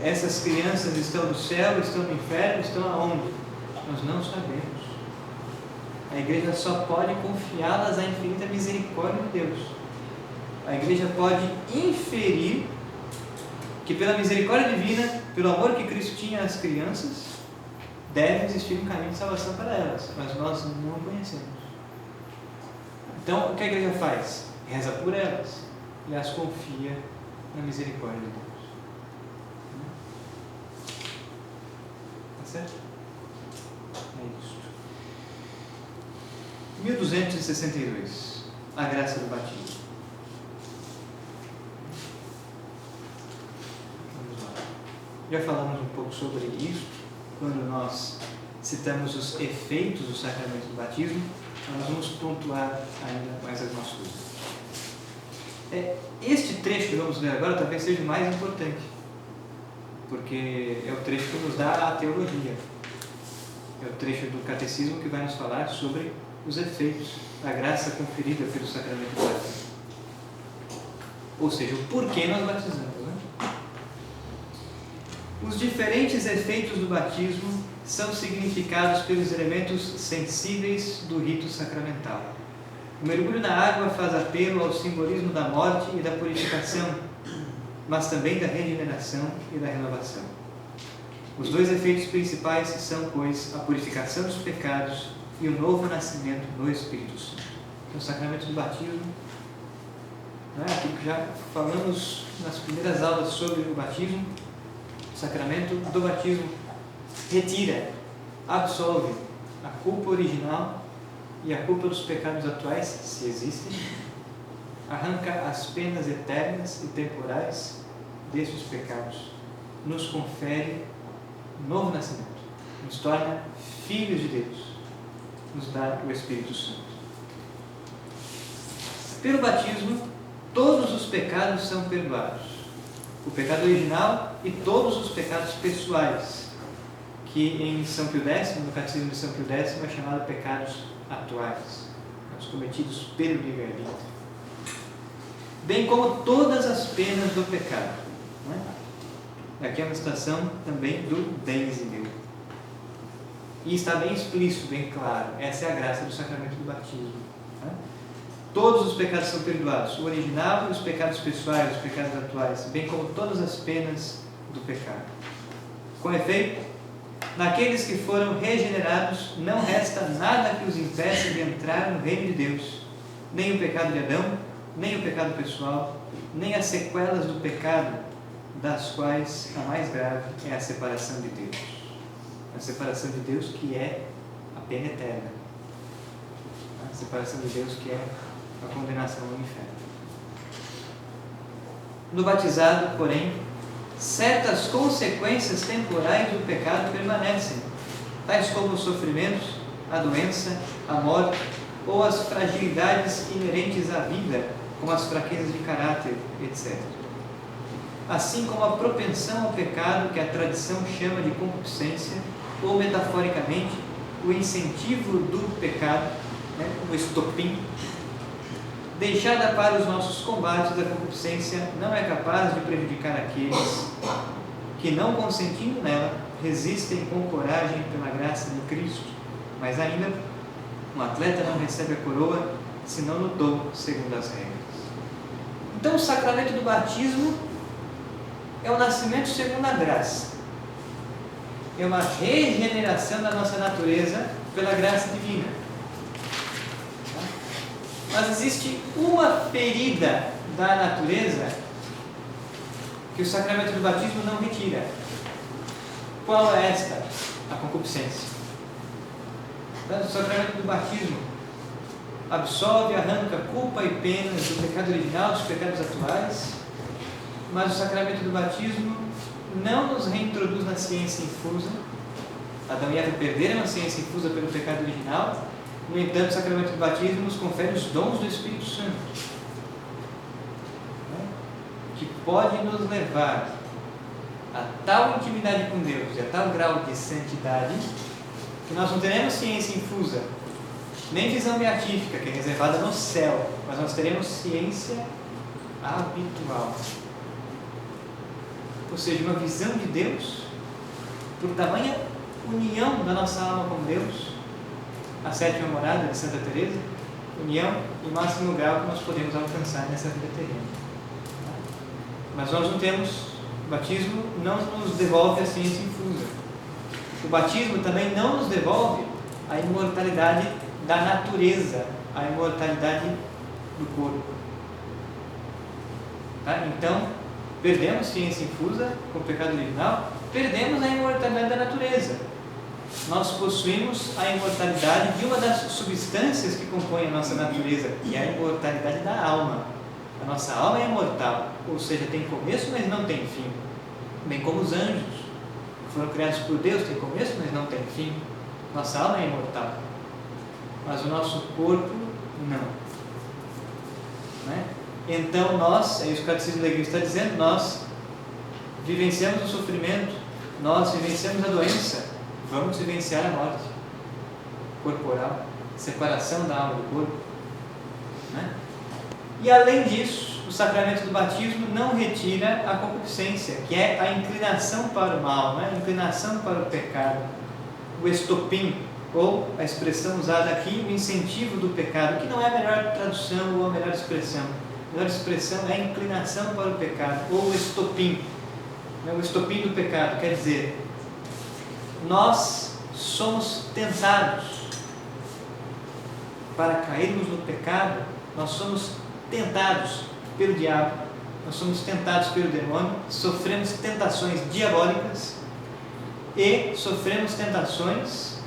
Speaker 1: essas crianças estão no céu, estão no inferno, estão aonde? Nós não sabemos. A Igreja só pode confiá-las à infinita misericórdia de Deus. A Igreja pode inferir que pela misericórdia divina, pelo amor que Cristo tinha às crianças, deve existir um caminho de salvação para elas, mas nós não conhecemos. Então, o que a Igreja faz? Reza por elas e as confia na misericórdia de Deus. Tá certo? É isso. 1262. A graça do batismo. Vamos lá. Já falamos um pouco sobre isso quando nós citamos os efeitos do sacramento do batismo. Nós vamos pontuar ainda mais algumas coisas. Este trecho que vamos ler agora talvez seja o mais importante, porque é o trecho que nos dá a teologia. É o trecho do catecismo que vai nos falar sobre os efeitos da graça conferida pelo sacramento do batismo. Ou seja, o porquê nós batizamos. Os diferentes efeitos do batismo são significados pelos elementos sensíveis do rito sacramental. O mergulho na água faz apelo ao simbolismo da morte e da purificação, mas também da regeneração e da renovação. Os dois efeitos principais são, pois, a purificação dos pecados e o novo nascimento no Espírito Santo. Então, o sacramento do batismo, aquilo que já falamos nas primeiras aulas sobre o batismo, o sacramento do batismo retira, absolve a culpa original e a culpa dos pecados atuais, se existem, arranca as penas eternas e temporais desses pecados, nos confere novo nascimento, nos torna filhos de Deus, nos dá o Espírito Santo. Pelo batismo, todos os pecados são perdoados. O pecado original e todos os pecados pessoais, que em São Pio X, no Catecismo de São Pio X, é chamado pecados atuais, os cometidos pelo livre-arbítrio. Bem como todas as penas do pecado. Aqui é uma citação também do Denzinger. E está bem explícito, bem claro. Essa é a graça do sacramento do batismo. Todos os pecados são perdoados, o original e os pecados pessoais, os pecados atuais, bem como todas as penas do pecado. Com efeito, naqueles que foram regenerados, não resta nada que os impeça de entrar no reino de Deus, nem o pecado de Adão, nem o pecado pessoal, nem as sequelas do pecado, das quais a mais grave é a separação de Deus. A separação de Deus que é a pena eterna. A separação de Deus que é a condenação ao inferno. No batizado, porém, certas consequências temporais do pecado permanecem, tais como os sofrimentos, a doença, a morte ou as fragilidades inerentes à vida, como as fraquezas de caráter, etc. Assim como a propensão ao pecado, que a tradição chama de concupiscência, ou metaforicamente, o incentivo do pecado, o estopim. Deixada para os nossos combates, a concupiscência não é capaz de prejudicar aqueles que, não consentindo nela, resistem com coragem pela graça de Cristo. Mas ainda, um atleta não recebe a coroa se não lutou segundo as regras. Então, o sacramento do batismo é o nascimento segundo a graça. É uma regeneração da nossa natureza pela graça divina. Mas existe uma ferida da natureza que o sacramento do batismo não retira. Qual é esta? A concupiscência. O sacramento do batismo absolve, arranca culpa e penas do pecado original, dos pecados atuais, mas o sacramento do batismo não nos reintroduz na ciência infusa. Adão e Eva perderam a ciência infusa pelo pecado original. No entanto, o sacramento do batismo nos confere os dons do Espírito Santo, que pode nos levar a tal intimidade com Deus e a tal grau de santidade que nós não teremos ciência infusa, nem visão beatífica, que é reservada no céu, mas nós teremos ciência habitual. Ou seja, uma visão de Deus, por tamanha união da nossa alma com Deus, a sétima morada de Santa Teresa, união e máximo grau que nós podemos alcançar nessa vida terrena. Mas nós não temos, o batismo não nos devolve a ciência infusa. O batismo também não nos devolve a imortalidade da natureza, a imortalidade do corpo. Então, perdemos ciência infusa com o pecado original, perdemos a imortalidade da natureza. Nós possuímos a imortalidade de uma das substâncias que compõem a nossa natureza, que é a imortalidade da alma. A nossa alma é imortal, ou seja, tem começo, mas não tem fim, bem como os anjos. foram criados por Deus, têm começo, mas não têm fim. Nossa alma é imortal, mas o nosso corpo não. Né? Então nós, é isso que o Catecismo da Igreja está dizendo, nós vivenciamos o sofrimento, nós vivenciamos a doença, vamos vivenciar a morte corporal, separação da alma do corpo. Né? E além disso, o sacramento do batismo não retira a concupiscência, que é a inclinação para o mal, né? A inclinação para o pecado, o estopim, ou a expressão usada aqui, o incentivo do pecado, que não é a melhor tradução ou a melhor expressão. A melhor expressão é a inclinação para o pecado, ou o estopim. O estopim do pecado, quer dizer, nós somos tentados para cairmos no pecado, nós somos tentados pelo diabo, nós somos tentados pelo demônio, sofremos tentações diabólicas e sofremos tentações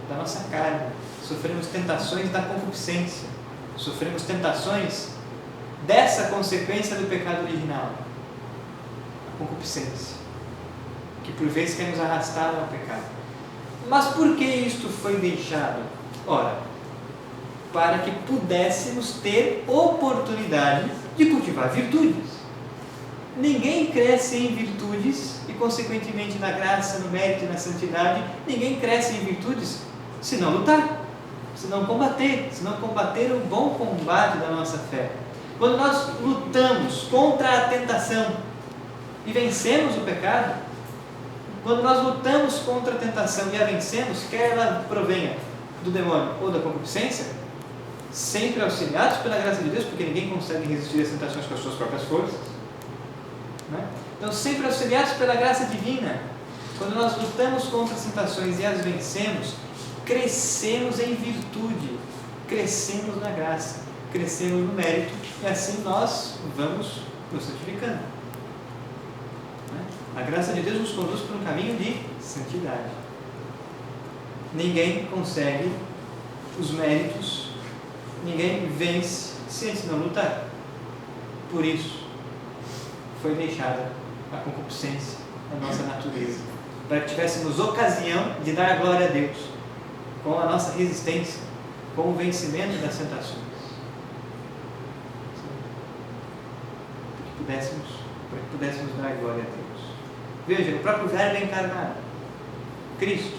Speaker 1: da nossa carne, sofremos tentações da concupiscência, sofremos tentações dessa consequência do pecado original, a concupiscência, que por vezes quer nos arrastar ao pecado. Mas por que isto foi deixado? Ora, para que pudéssemos ter oportunidade de cultivar virtudes. Ninguém cresce em virtudes e, consequentemente, na graça, no mérito e na santidade, ninguém cresce em virtudes se não lutar, se não combater o bom combate da nossa fé. Quando nós lutamos contra a tentação e vencemos o pecado, quando nós lutamos contra a tentação e a vencemos, quer ela provenha do demônio ou da concupiscência, sempre auxiliados pela graça de Deus, porque ninguém consegue resistir às tentações com as suas próprias forças. Né? Então, sempre auxiliados pela graça divina, quando nós lutamos contra as tentações e as vencemos, crescemos em virtude, crescemos na graça, crescemos no mérito, e assim nós vamos nos santificando. Né? A graça de Deus nos conduz por um caminho de santidade. Ninguém consegue os méritos, ninguém vence se antes não lutar. Por isso foi deixada a concupiscência da nossa natureza, para que tivéssemos ocasião de dar glória a Deus com a nossa resistência, com o vencimento das tentações, para que pudéssemos dar glória a Deus. Veja, o próprio Verbo encarnado, Cristo,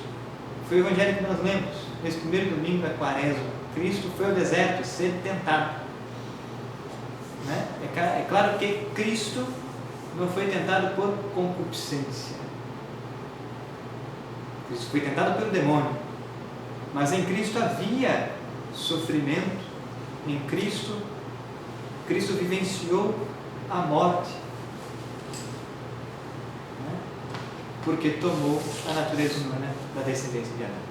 Speaker 1: foi o evangelho que nós lemos nesse primeiro domingo da Quaresma. Cristo foi ao deserto ser tentado. Né? É claro que Cristo não foi tentado por concupiscência. Cristo foi tentado pelo demônio. Mas em Cristo havia sofrimento. Em Cristo, Cristo vivenciou a morte. Né? Porque tomou a natureza humana da descendência de Adão.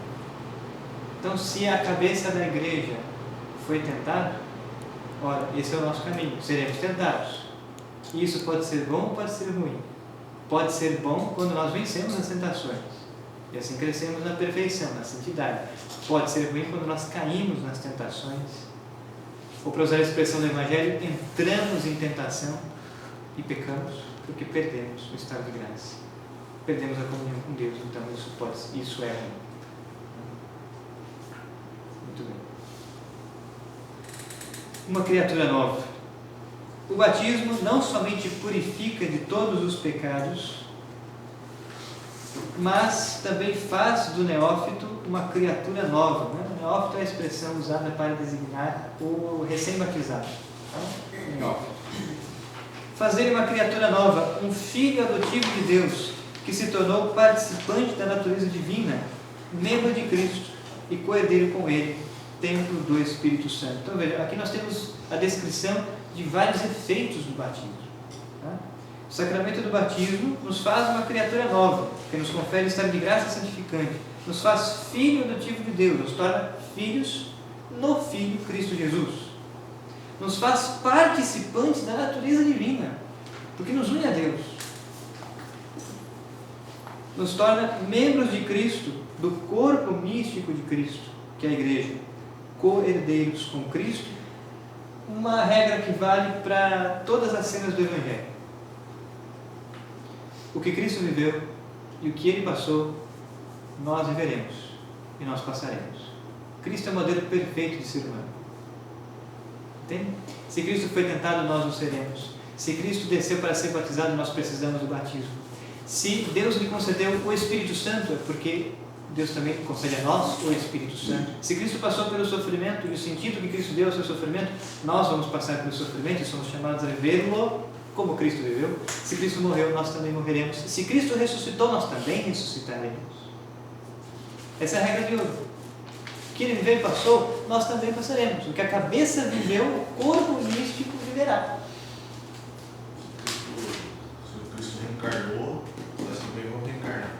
Speaker 1: Então, se a cabeça da igreja foi tentada, ora, esse é o nosso caminho, seremos tentados. Isso pode ser bom ou pode ser ruim. Pode ser bom quando nós vencemos as tentações, e assim crescemos na perfeição, na santidade. Pode ser ruim quando nós caímos nas tentações, ou, para usar a expressão do Evangelho, entramos em tentação e pecamos, porque perdemos o estado de graça. Perdemos a comunhão com Deus, então isso é ruim. Muito bem. Uma criatura nova. O batismo não somente purifica de todos os pecados, mas também faz do neófito uma criatura nova. Né? O neófito é a expressão usada para designar o recém-batizado. Tá? Neófito. Fazer uma criatura nova, um filho adotivo de Deus, que se tornou participante da natureza divina, membro de Cristo e co-herdeiro com Ele, templo do Espírito Santo. Então, veja, aqui nós temos a descrição de vários efeitos do batismo. Tá? O sacramento do batismo nos faz uma criatura nova, que nos confere estado de graça santificante, nos faz filho adotivo de Deus, nos torna filhos no Filho Cristo Jesus. Nos faz participantes da natureza divina, porque nos une a Deus. Nos torna membros de Cristo, do corpo místico de Cristo, que é a igreja, co-herdeiros com Cristo, uma regra que vale para todas as cenas do Evangelho. O que Cristo viveu e o que Ele passou, nós viveremos e nós passaremos. Cristo é o modelo perfeito de ser humano. Entende? Se Cristo foi tentado, nós o seremos. Se Cristo desceu para ser batizado, nós precisamos do batismo. Se Deus lhe concedeu o Espírito Santo, é porque Deus também concede a nós o Espírito Santo. Se Cristo passou pelo sofrimento, e o sentido que Cristo deu ao seu sofrimento, nós vamos passar pelo sofrimento e somos chamados a vivê-lo como Cristo viveu. Se Cristo morreu, nós também morreremos. Se Cristo ressuscitou, nós também ressuscitaremos. Essa é a regra de ouro. O que Ele viveu e passou, nós também passaremos. O que a cabeça viveu, o corpo místico viverá.
Speaker 6: Se Cristo reencarnou, nós também vamos reencarnar.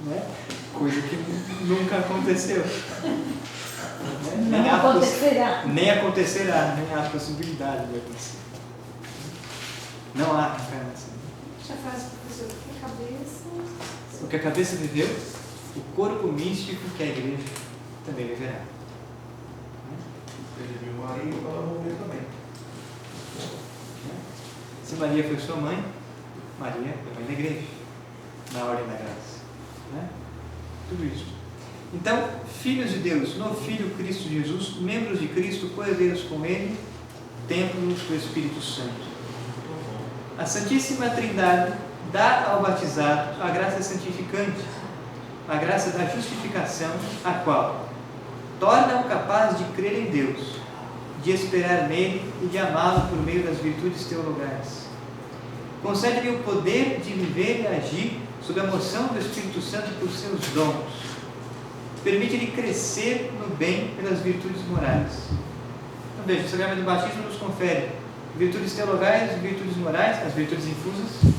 Speaker 1: Né? Coisa que nunca aconteceu.
Speaker 3: Não acontecerá.
Speaker 1: Nem acontecerá, nem há possibilidade de acontecer. Não há reencarnação.
Speaker 8: Já faz, professor, porque a cabeça.
Speaker 1: O que a cabeça viveu, o corpo místico, que é a igreja, também viverá.
Speaker 6: Ele viu Maria para ela morrer também.
Speaker 1: Se Maria foi sua mãe, Maria foi mãe da igreja, na ordem da graça. Né? Tudo isso. Então, filhos de Deus, no Filho Cristo Jesus, membros de Cristo, coerdeiros com Ele, templos do Espírito Santo. A Santíssima Trindade dá ao batizado a graça santificante, a graça da justificação, a qual torna-o capaz de crer em Deus, de esperar nele e de amá-lo por meio das virtudes teologais. Concede-lhe o poder de viver e agir sob a moção do Espírito Santo por seus dons. Permite-lhe crescer no bem pelas virtudes morais. Então veja, o sacramento do batismo nos confere virtudes teologais, virtudes morais, as virtudes infusas,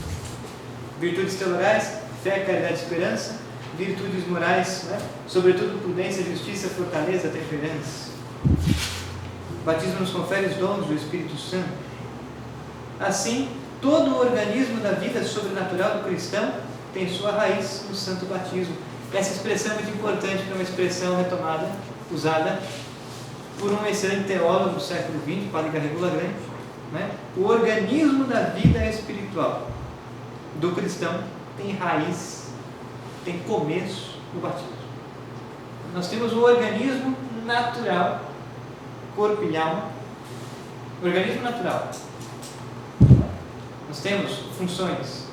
Speaker 1: virtudes teologais, fé, caridade e esperança, virtudes morais, né? Sobretudo prudência, justiça, fortaleza, temperança. O batismo nos confere os dons do Espírito Santo. Assim, todo o organismo da vida sobrenatural do cristão tem sua raiz no santo batismo. Essa expressão é muito importante, que é uma expressão retomada, usada por um excelente teólogo do século XX, Padre Garrigou Lagrange. Né? O organismo da vida espiritual do cristão tem raiz, tem começo no batismo. Nós temos o organismo natural, corpo e alma, organismo natural. Nós temos funções,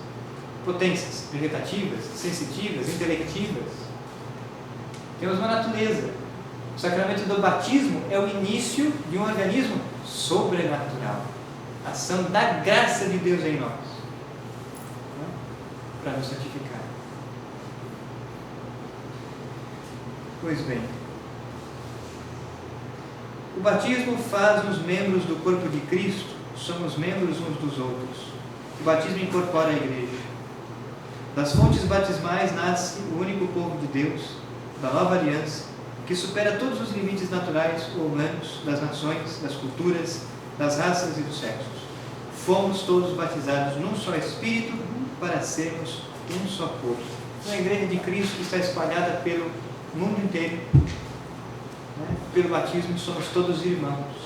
Speaker 1: potências vegetativas, sensitivas, intelectivas. Temos uma natureza. O sacramento do batismo é o início de um organismo sobrenatural. A ação da graça de Deus em nós, né? Para nos santificar. Pois bem, o batismo faz-nos membros do corpo de Cristo, somos membros uns dos outros. O batismo incorpora a igreja. Das fontes batismais nasce o único povo de Deus, da nova aliança, que supera todos os limites naturais ou humanos, das nações, das culturas, das raças e dos sexos. Fomos todos batizados num só Espírito para sermos um só povo. Então, a igreja de Cristo está espalhada pelo mundo inteiro. Né? Pelo batismo somos todos irmãos.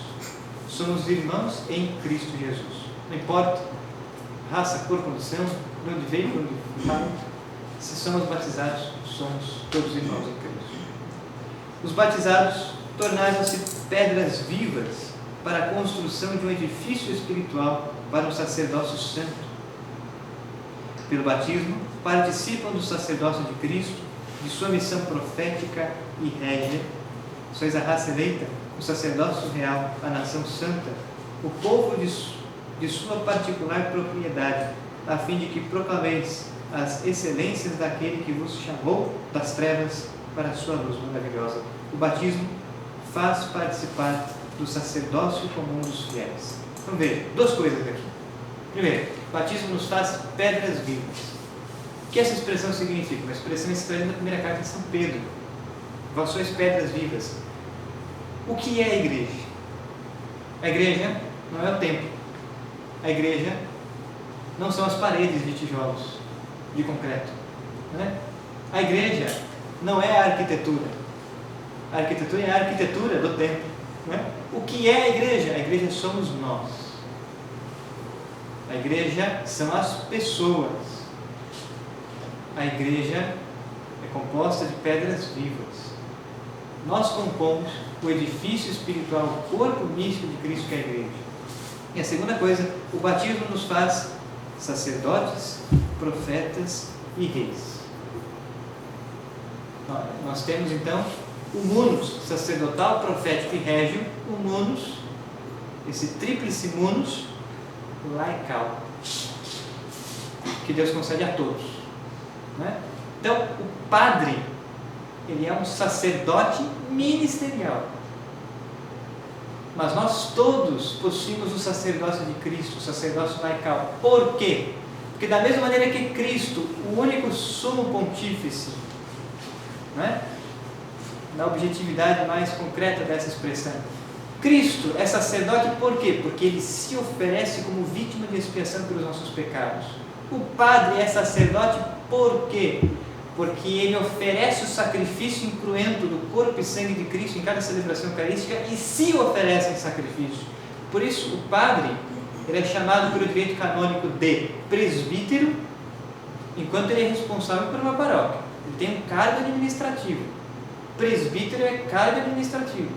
Speaker 1: Somos irmãos em Cristo Jesus. Não importa raça, cor, condição, de onde veio, de onde vai. Se somos batizados, somos todos irmãos em Cristo. Os batizados tornaram-se pedras vivas para a construção de um edifício espiritual para um sacerdócio santo. Pelo batismo, participam do sacerdócio de Cristo, de sua missão profética e régia. Sois a raça eleita, o sacerdócio real, a nação santa, o povo de sua particular propriedade, a fim de que proclameis as excelências daquele que vos chamou das trevas para a sua luz maravilhosa. O batismo faz participar do sacerdócio comum dos fiéis. Então veja, duas coisas aqui. Primeiro, o batismo nos faz pedras vivas. O que essa expressão significa? Uma expressão extraída na primeira carta de São Pedro. Vós sois pedras vivas. O que é a igreja? A igreja não é o templo. A igreja não são as paredes de tijolos, de concreto. Né? A igreja não é a arquitetura. A arquitetura é a arquitetura do templo. Né? O que é a igreja? A igreja somos nós. A igreja são as pessoas. a igreja é composta de pedras vivas. Nós compomos o edifício espiritual, o corpo místico de Cristo, que é a igreja. E a segunda coisa, o batismo nos faz sacerdotes, profetas e reis. Nós temos então o munus sacerdotal, profético e régio, o munus, esse tríplice munus laical, que Deus concede a todos, né? Então, o padre, ele é um sacerdote ministerial, mas nós todos possuímos o sacerdócio de Cristo, o sacerdócio laical. Por quê? Porque da mesma maneira que Cristo, o único sumo pontífice, né? Na objetividade mais concreta dessa expressão, Cristo é sacerdote por quê? Porque ele se oferece como vítima de expiação pelos nossos pecados. O padre é sacerdote por quê? Porque ele oferece o sacrifício incruento do corpo e sangue de Cristo em cada celebração eucarística e se oferece em sacrifício. Por isso, o padre, ele é chamado pelo direito canônico de presbítero, enquanto ele é responsável por uma paróquia. Ele tem um cargo administrativo. Presbítero é cargo administrativo.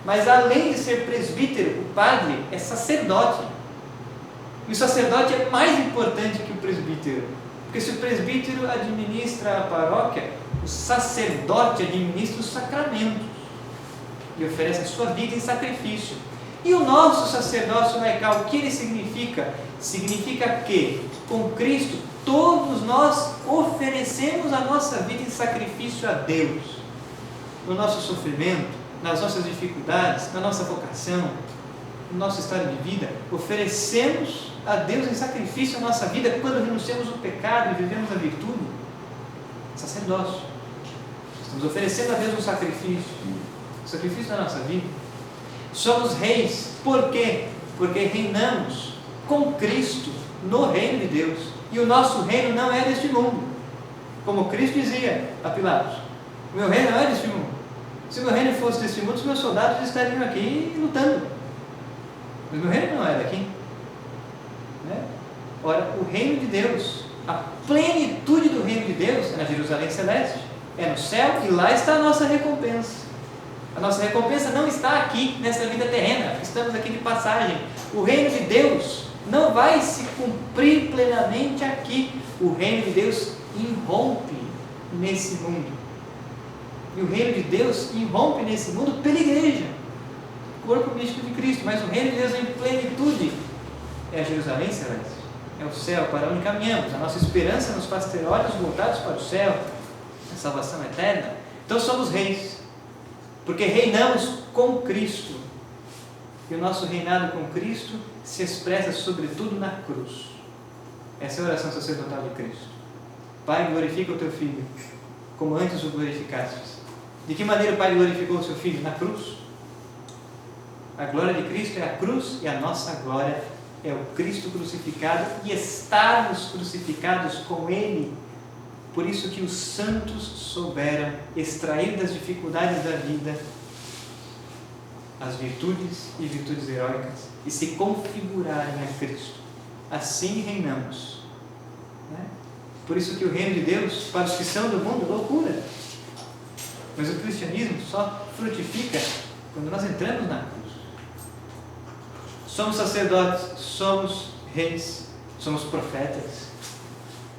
Speaker 1: Mas além de ser presbítero, o padre é sacerdote. E o sacerdote é mais importante que o presbítero. Porque se o presbítero administra a paróquia, o sacerdote administra os sacramentos e oferece a sua vida em sacrifício. E o nosso sacerdócio laical, o que ele significa? Significa que, com Cristo, todos nós oferecemos a nossa vida em sacrifício a Deus. No nosso sofrimento, nas nossas dificuldades, na nossa vocação, no nosso estado de vida, oferecemos a Deus em sacrifício a nossa vida quando renunciamos ao pecado e vivemos a virtude. Sacerdócio. Estamos oferecendo a Deus um sacrifício, o sacrifício da nossa vida. Somos reis. Por quê? Porque reinamos com Cristo no reino de Deus. E o nosso reino não é deste mundo. Como Cristo dizia a Pilatos: o meu reino não é deste mundo. Se o meu reino fosse deste mundo, os meus soldados estariam aqui lutando. Mas o meu reino não é daqui. Né? Ora, o reino de Deus, a plenitude do reino de Deus é na Jerusalém Celeste, é no céu, e lá está a nossa recompensa. A nossa recompensa não está aqui, nessa vida terrena, estamos aqui de passagem. O reino de Deus não vai se cumprir plenamente aqui. O reino de Deus irrompe nesse mundo. E o reino de Deus irrompe nesse mundo pela igreja, corpo místico de Cristo. Mas o reino de Deus em plenitude é a Jerusalém Celeste, é o céu para onde caminhamos. A nossa esperança nos faz ter olhos voltados para o céu, a salvação eterna. Então somos reis, porque reinamos com Cristo. E o nosso reinado com Cristo se expressa sobretudo na cruz. Essa é a oração sacerdotal de Cristo. Pai, glorifica o teu Filho, como antes o glorificastes. De que maneira o Pai glorificou o seu Filho? Na cruz. A glória de Cristo é a cruz e a nossa glória é o Cristo crucificado e estarmos crucificados com Ele. Por isso que os santos souberam extrair das dificuldades da vida as virtudes e virtudes heróicas e se configurarem a Cristo. Assim reinamos. Né? Por isso que o reino de Deus, para os que são do mundo, é loucura. Mas o cristianismo só frutifica quando nós entramos na cruz. Somos sacerdotes, somos reis, somos profetas.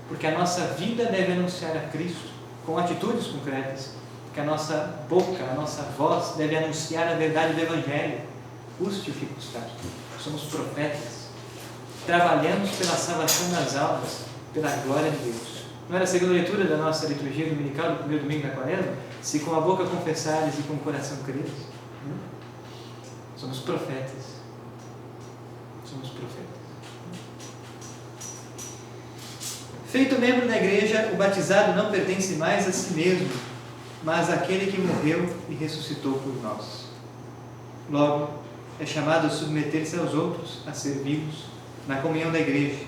Speaker 1: Porque a nossa vida deve anunciar a Cristo com atitudes concretas. Que a nossa boca, a nossa voz deve anunciar a verdade do Evangelho, custe o que custar. Somos profetas. Trabalhamos pela salvação das almas, pela glória de Deus. Não era a segunda leitura da nossa liturgia dominical do primeiro domingo da Quaresma? Se com a boca confessares e com o coração creres. Somos profetas. Somos profetas. Feito membro da igreja, o batizado não pertence mais a si mesmo, mas àquele que morreu e ressuscitou por nós. Logo, é chamado a submeter-se aos outros, a servi-los na comunhão da igreja,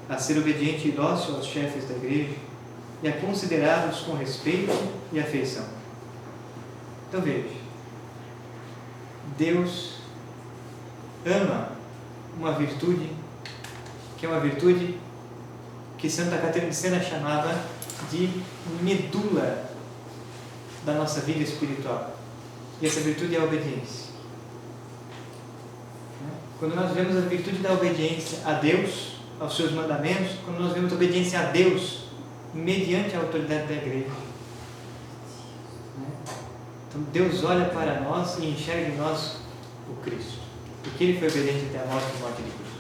Speaker 1: a ser obediente e dócil aos chefes da igreja e a considerá-los com respeito e afeição. Então veja, Deus ama uma virtude que é uma virtude que Santa Catarina de Sena chamava de medula da nossa vida espiritual. E essa virtude é a obediência. Quando nós vemos a virtude da obediência a Deus, aos seus mandamentos, quando nós vemos a obediência a Deus mediante a autoridade da igreja. Então Deus olha para nós e enxerga em nós o Cristo, porque Ele foi obediente até a morte de cruz.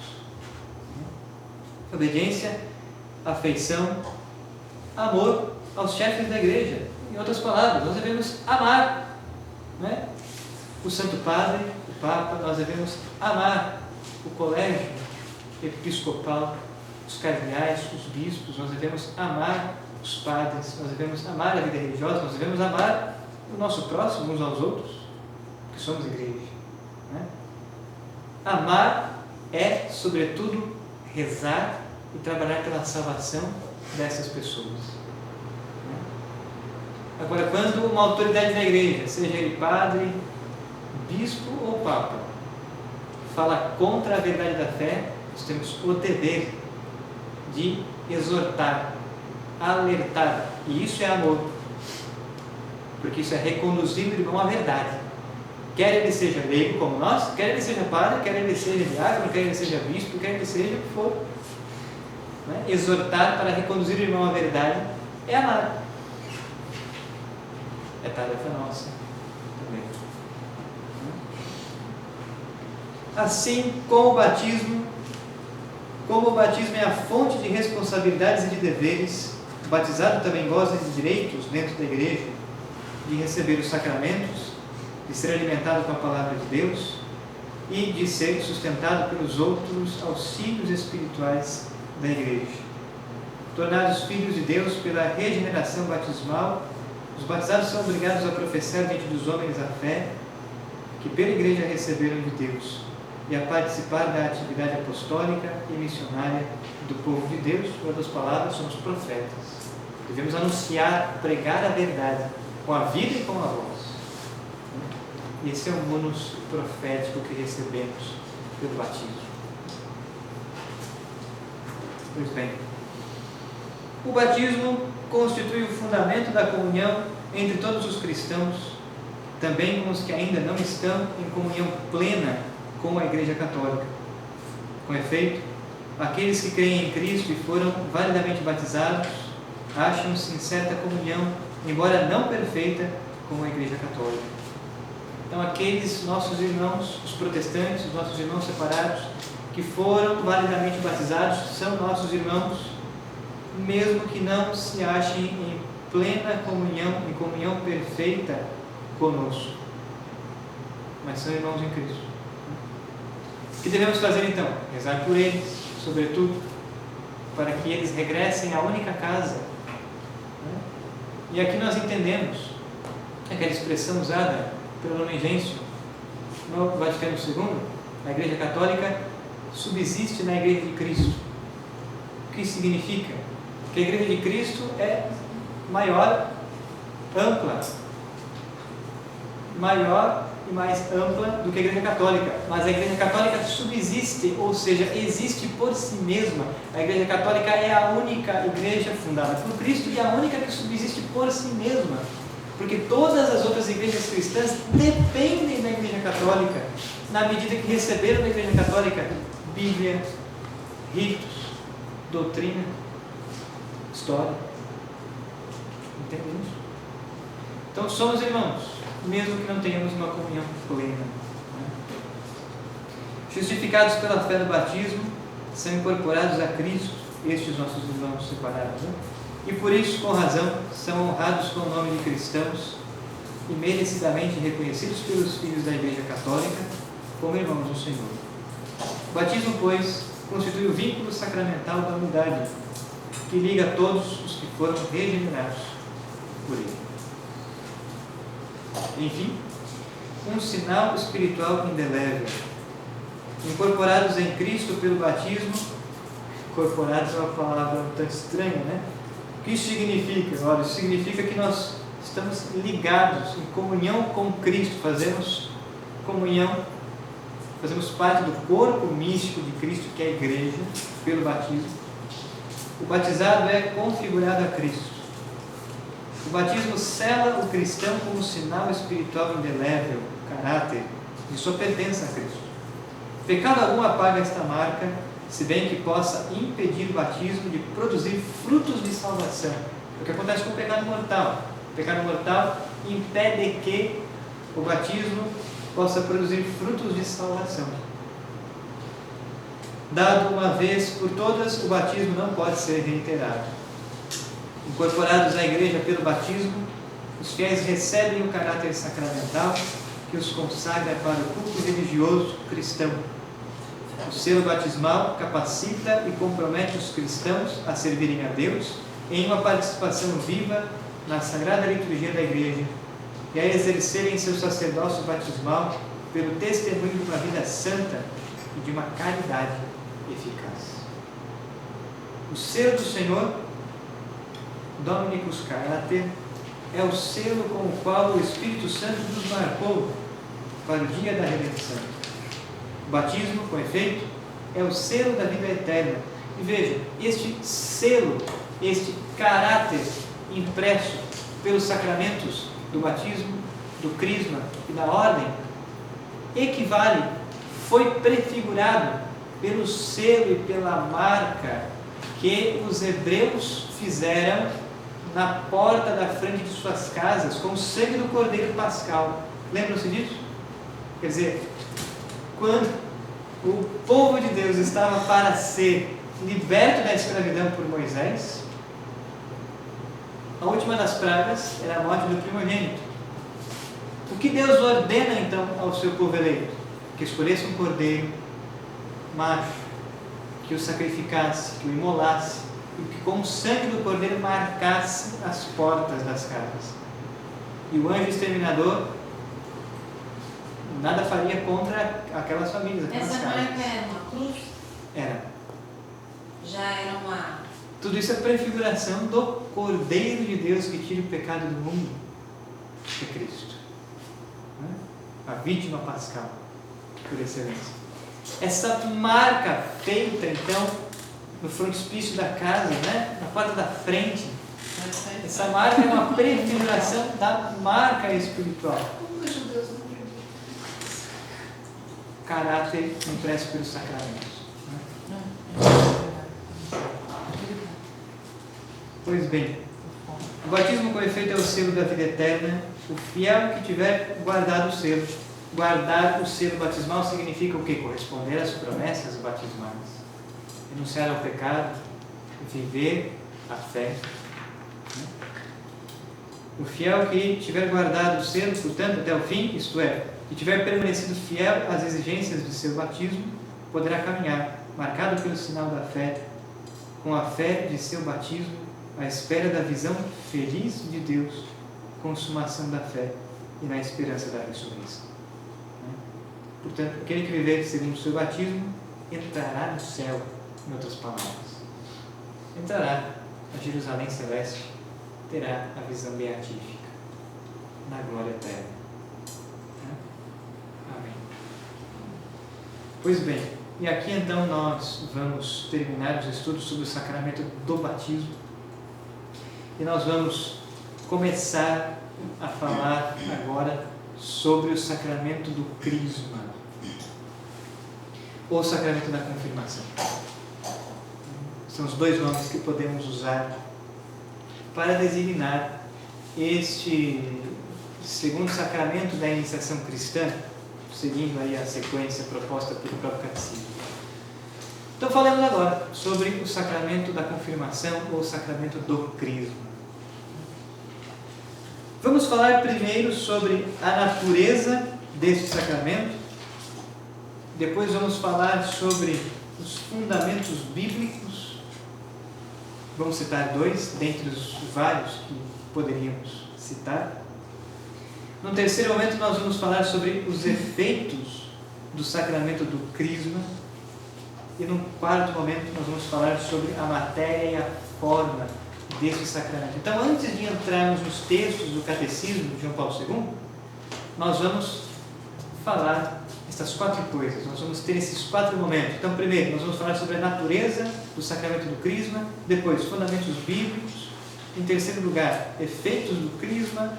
Speaker 1: Obediência, afeição, amor aos chefes da igreja. Em outras palavras, nós devemos amar, né? O Santo Padre, o Papa, nós devemos amar o colégio episcopal, os cardeais, os bispos, nós devemos amar os padres, nós devemos amar a vida religiosa, nós devemos amar o nosso próximo uns aos outros, que somos igreja. Né? Amar é, sobretudo, rezar e trabalhar pela salvação dessas pessoas. Agora, quando uma autoridade da igreja, seja ele padre, bispo ou papa, fala contra a verdade da fé, nós temos o dever de exortar, alertar, e isso é amor, porque isso é reconduzir o irmão à verdade, quer ele seja leigo como nós, quer ele seja padre, quer ele seja diácono, quer ele seja bispo, quer ele seja o que for. Né? Exortar para reconduzir o irmão à verdade é amar. É tarefa nossa também. Assim como o batismo é a fonte de responsabilidades e de deveres, o batizado também goza de direitos dentro da igreja, de receber os sacramentos, de ser alimentado com a palavra de Deus e de ser sustentado pelos outros auxílios espirituais da igreja. Tornados filhos de Deus pela regeneração batismal, os batizados são obrigados a professar diante dos homens a fé que pela igreja receberam de Deus e a participar da atividade apostólica e missionária do povo de Deus. Em outras palavras, somos profetas. Devemos anunciar, pregar a verdade com a vida e com a voz. E esse é o munus profético que recebemos pelo batismo. Pois bem, o batismo constitui o fundamento da comunhão entre todos os cristãos, também com os que ainda não estão em comunhão plena com a Igreja Católica. Com efeito, aqueles que creem em Cristo e foram validamente batizados acham-se em certa comunhão, embora não perfeita, com a Igreja Católica. Então, aqueles nossos irmãos, os protestantes, os nossos irmãos separados, que foram validamente batizados, são nossos irmãos, mesmo que não se achem em plena comunhão, em comunhão perfeita conosco. Mas são irmãos em Cristo. O que devemos fazer então? Rezar por eles, sobretudo, para que eles regressem à única casa. E aqui nós entendemos aquela expressão usada pelo Lumen Gentium no Vaticano II, a Igreja Católica subsiste na Igreja de Cristo. O que significa? Que a Igreja de Cristo é maior e mais ampla do que a Igreja Católica, mas a Igreja Católica subsiste, ou seja, existe por si mesma. A Igreja Católica é a única igreja fundada por Cristo e a única que subsiste por si mesma, porque todas as outras igrejas cristãs dependem da Igreja Católica, na medida que receberam da Igreja Católica Bíblia, ritos, doutrina, história. Entendemos? Então somos irmãos, mesmo que não tenhamos uma comunhão plena. Justificados pela fé do batismo, são incorporados a Cristo, estes nossos irmãos separados. E por isso, com razão, são honrados com o nome de cristãos e merecidamente reconhecidos pelos filhos da Igreja Católica como irmãos do Senhor. O batismo, pois, constitui o vínculo sacramental da unidade, que liga todos os que foram regenerados por Ele. Enfim, um sinal espiritual indelével. Incorporados em Cristo pelo batismo, incorporados é uma palavra tão estranha, né? O que isso significa? Olha, isso significa que nós estamos ligados em comunhão com Cristo, fazemos comunhão, fazemos parte do corpo místico de Cristo, que é a igreja, pelo batismo. O batizado é configurado a Cristo. O batismo sela o cristão como sinal espiritual indelével, caráter de sua pertença a Cristo. Pecado algum apaga esta marca, se bem que possa impedir o batismo de produzir frutos de salvação. É o que acontece com o pecado mortal. O pecado mortal impede que o batismo possa produzir frutos de salvação. Dado uma vez por todas, o batismo não pode ser reiterado. Incorporados à igreja pelo batismo, os fiéis recebem o caráter sacramental que os consagra para o culto religioso cristão. O selo batismal capacita e compromete os cristãos a servirem a Deus em uma participação viva na sagrada liturgia da igreja e a exercerem seu sacerdócio batismal pelo testemunho de uma vida santa e de uma caridade eficaz. O selo do Senhor, Dominicus Caracter, é o selo com o qual o Espírito Santo nos marcou para o dia da redenção. O batismo, com efeito, é o selo da vida eterna. E veja, este selo, este caráter impresso pelos sacramentos do batismo, do crisma e da ordem, equivale, foi prefigurado pelo selo e pela marca que os hebreus fizeram na porta da frente de suas casas com o sangue do Cordeiro Pascal. Lembram-se disso? Quer dizer, quando o povo de Deus estava para ser liberto da escravidão por Moisés, a última das pragas era a morte do primogênito. O que Deus ordena então ao seu povo eleito? Que escolhesse um cordeiro macho, que o sacrificasse, que o imolasse, e que com o sangue do cordeiro marcasse as portas das casas. E o anjo exterminador nada faria contra aquelas famílias, aquelas
Speaker 4: Essa
Speaker 1: casas.
Speaker 4: marca era uma cruz?
Speaker 1: Era.
Speaker 4: Já era uma...
Speaker 1: Tudo isso é prefiguração do Cordeiro de Deus que tira o pecado do mundo, que é Cristo. A vítima pascal, por excelência. Essa marca feita, então, no frontispício da casa, na porta da frente, essa marca é uma prefiguração da marca espiritual.
Speaker 8: Como os judeus não acreditam?
Speaker 1: Caráter impresso pelos sacramentos. Pois bem, o batismo com efeito é o selo da vida eterna. O fiel que tiver guardado o selo. Guardar o selo batismal significa o quê? Corresponder às promessas batismais. Renunciar ao pecado, viver a fé. O fiel que tiver guardado o selo, portanto, até o fim, isto é, que tiver permanecido fiel às exigências do seu batismo, poderá caminhar, marcado pelo sinal da fé, com a fé de seu batismo, à espera da visão feliz de Deus, consumação da fé e na esperança da ressurreição. Portanto, aquele que viver segundo o seu batismo entrará no céu, em outras palavras. Entrará na Jerusalém celeste, terá a visão beatífica, na glória eterna. Amém. Pois bem, e aqui então nós vamos terminar os estudos sobre o sacramento do batismo e nós vamos começar a falar agora sobre o sacramento do crisma ou sacramento da confirmação. São os dois nomes que podemos usar para designar este segundo sacramento da iniciação cristã, seguindo aí a sequência proposta pelo próprio catecismo. Então falamos agora sobre o sacramento da confirmação ou sacramento do crisma. Vamos falar primeiro sobre a natureza deste sacramento, depois vamos falar sobre os fundamentos bíblicos, vamos citar dois, dentre os vários que poderíamos citar. No terceiro momento nós vamos falar sobre os efeitos do sacramento do crisma e no quarto momento nós vamos falar sobre a matéria e a forma deste sacramento. Então, antes de entrarmos nos textos do Catecismo de João Paulo II, nós vamos falar estas quatro coisas, nós vamos ter esses quatro momentos. Então, primeiro, nós vamos falar sobre a natureza do sacramento do crisma, depois, fundamentos bíblicos, Em terceiro lugar, efeitos do crisma.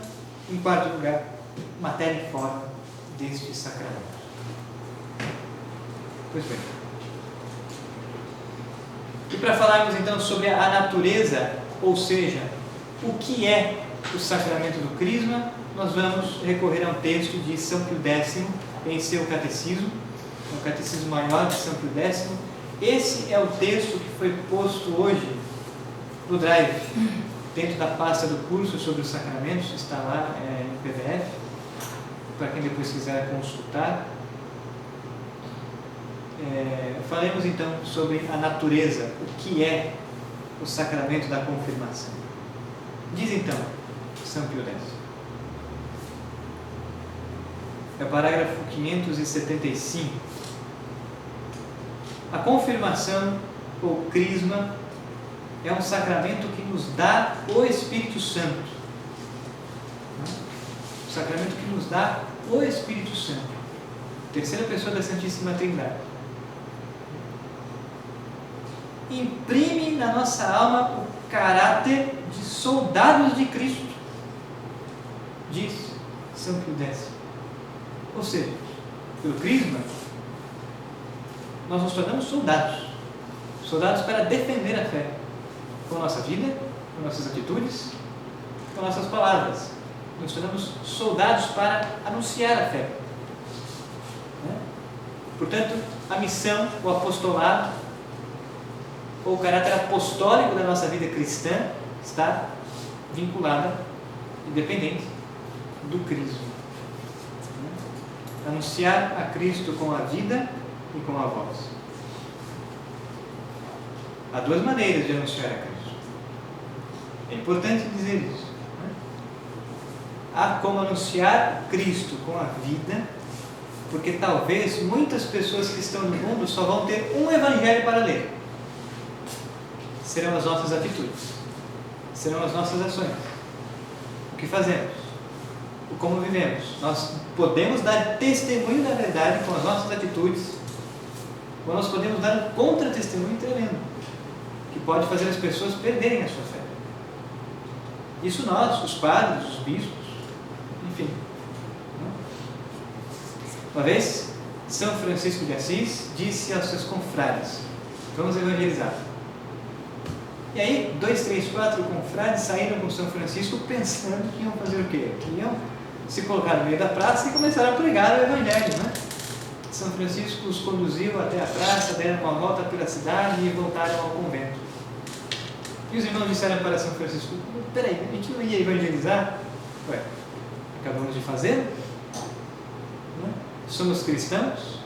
Speaker 1: Em quarto lugar, matéria e forma deste sacramento. Pois bem. E para falarmos então sobre a natureza, ou seja, o que é o sacramento do crisma, nós vamos recorrer a um texto de São Pio X em seu catecismo, o Catecismo Maior de São Pio X. Esse é o texto que foi posto hoje no Drive, dentro da pasta do curso sobre os sacramentos, está lá em PDF, para quem depois quiser consultar. Falemos então sobre a natureza, o que é o sacramento da confirmação. Diz então São Pio X. É o parágrafo 575. A confirmação ou crisma é um sacramento que nos dá o Espírito Santo. O sacramento que nos dá o Espírito Santo. Terceira pessoa da Santíssima Trindade. Imprime na nossa alma o caráter de soldados de Cristo, diz São Pio X. Ou seja, pelo crisma, nós nos tornamos soldados. Soldados para defender a fé. Com a nossa vida, com nossas atitudes, com nossas palavras. Nos tornamos soldados para anunciar a fé. Portanto, a missão, o apostolado, ou o caráter apostólico da nossa vida cristã está vinculada e dependente do crisma. Anunciar a Cristo com a vida e com a voz. Há duas maneiras de anunciar a Cristo. É importante dizer isso. Há como anunciar Cristo com a vida, porque talvez muitas pessoas que estão no mundo só vão ter um evangelho para ler. Serão as nossas atitudes, serão as nossas ações, o que fazemos, o como vivemos. Nós podemos dar testemunho da verdade com as nossas atitudes, ou nós podemos dar um contra-testemunho tremendo, que pode fazer as pessoas perderem a sua fé. Isso nós, os padres, os bispos, enfim. Uma vez, São Francisco de Assis disse aos seus confrades: vamos evangelizar. E aí, 2, 3, 4 confrades saíram com São Francisco pensando que iam fazer o quê? Que iam se colocar no meio da praça e começaram a pregar o Evangelho, né? São Francisco os conduziu até a praça, deram uma volta pela cidade e voltaram ao convento. E os irmãos disseram para São Francisco: peraí, a gente não ia evangelizar? Ué, acabamos de fazer? Né? Somos cristãos?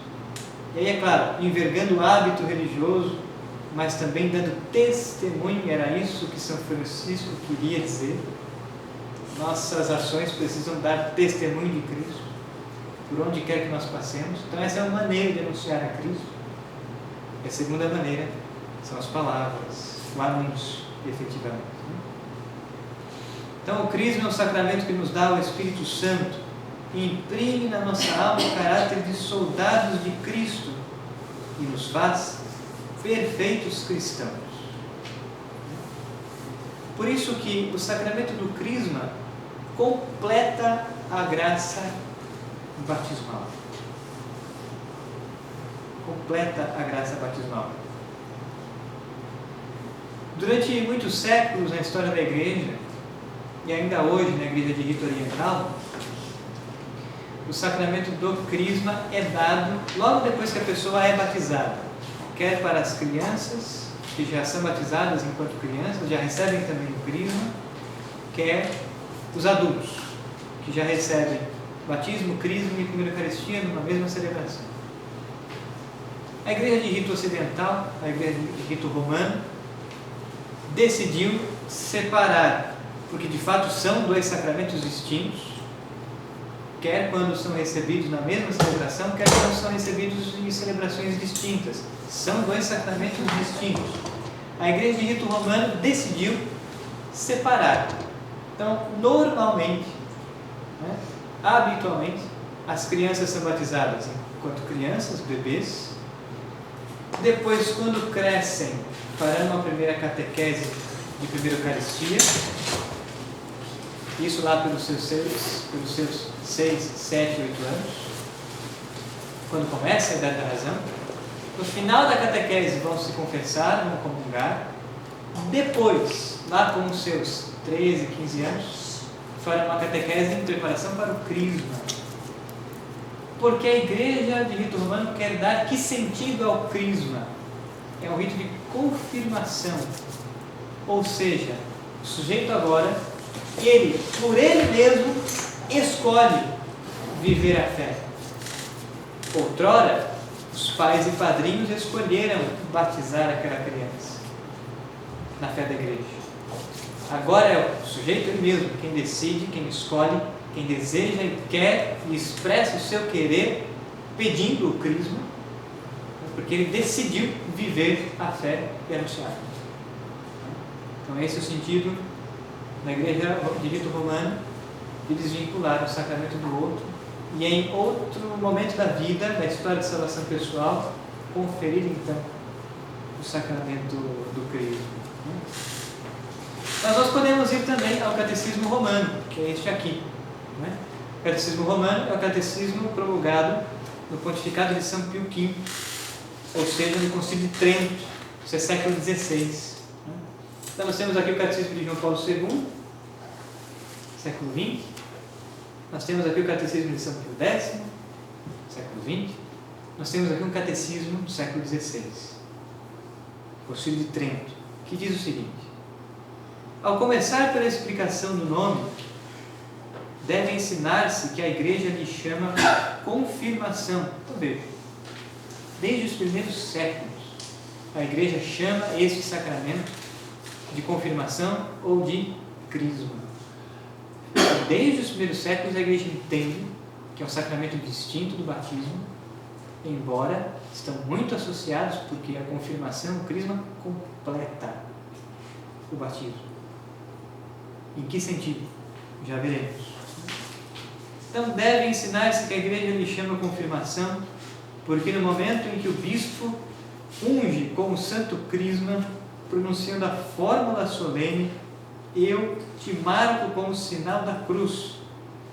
Speaker 1: E aí, é claro, envergando o hábito religioso, mas também dando testemunho, era isso que São Francisco queria dizer. Nossas ações precisam dar testemunho de Cristo, por onde quer que nós passemos. Então essa é uma maneira de anunciar a Cristo. E a segunda maneira são as palavras, o anúncio, efetivamente. Então o crisma é um sacramento que nos dá o Espírito Santo e imprime na nossa alma o caráter de soldados de Cristo e nos faz perfeitos cristãos. Por isso que o sacramento do crisma completa a graça batismal. Completa a graça batismal. Durante muitos séculos na história da Igreja, e ainda hoje na Igreja de Rito Oriental, o sacramento do crisma é dado logo depois que a pessoa é batizada. Quer para as crianças, que já são batizadas enquanto crianças, já recebem também o crisma, quer os adultos, que já recebem batismo, crisma e primeira Eucaristia numa mesma celebração. A Igreja de Rito Ocidental, a Igreja de Rito Romano, decidiu separar, porque de fato são dois sacramentos distintos, quer quando são recebidos na mesma celebração, quer quando são recebidos em celebrações distintas. São dois sacramentos distintos. A Igreja de Rito Romano decidiu separar. Então, normalmente, habitualmente, as crianças são batizadas enquanto crianças, bebês. Depois, quando crescem, farão uma primeira catequese de primeira Eucaristia. Isso lá pelos seus 6, 7, 8 anos, quando começa a idade da razão. No final da catequese vão se confessar, vão comungar. Depois, lá com os seus 13, 15 anos, farão uma catequese em preparação para o crisma. Porque a Igreja de rito romano quer dar que sentido ao crisma? É um rito de confirmação. Ou seja, o sujeito agora, ele, por ele mesmo, escolhe viver a fé. Outrora, os pais e padrinhos escolheram batizar aquela criança na fé da Igreja. Agora é o sujeito ele mesmo, quem decide, quem escolhe, quem deseja e quer e expressa o seu querer pedindo o crisma, porque ele decidiu viver a fé e anunciar. Então esse é o sentido na Igreja de rito romano de desvincular o sacramento do outro e em outro momento da vida, da história de salvação pessoal, conferir então o sacramento do crisma. Mas nós podemos ir também ao Catecismo Romano, que é este aqui. O Catecismo Romano é o catecismo promulgado no pontificado de São Pio V, ou seja, no Concílio de Trento, isso é século XVI. Então nós temos aqui o Catecismo de João Paulo II, século XX. Nós temos aqui o Catecismo de São Pio X, século XX. Nós temos aqui um Catecismo do século XVI, Concílio de Trento, que diz o seguinte: ao começar pela explicação do nome, deve ensinar-se que a Igreja lhe chama confirmação. Então veja, desde os primeiros séculos, a Igreja chama este sacramento de confirmação ou de crisma. Desde os primeiros séculos, a Igreja entende que é um sacramento distinto do batismo, embora estão muito associados, porque a confirmação, o crisma, completa o batismo. Em que sentido? Já veremos. Então, deve ensinar-se que a Igreja lhe chama confirmação, porque no momento em que o bispo unge com o santo crisma, pronunciando a fórmula solene, eu te marco com o sinal da cruz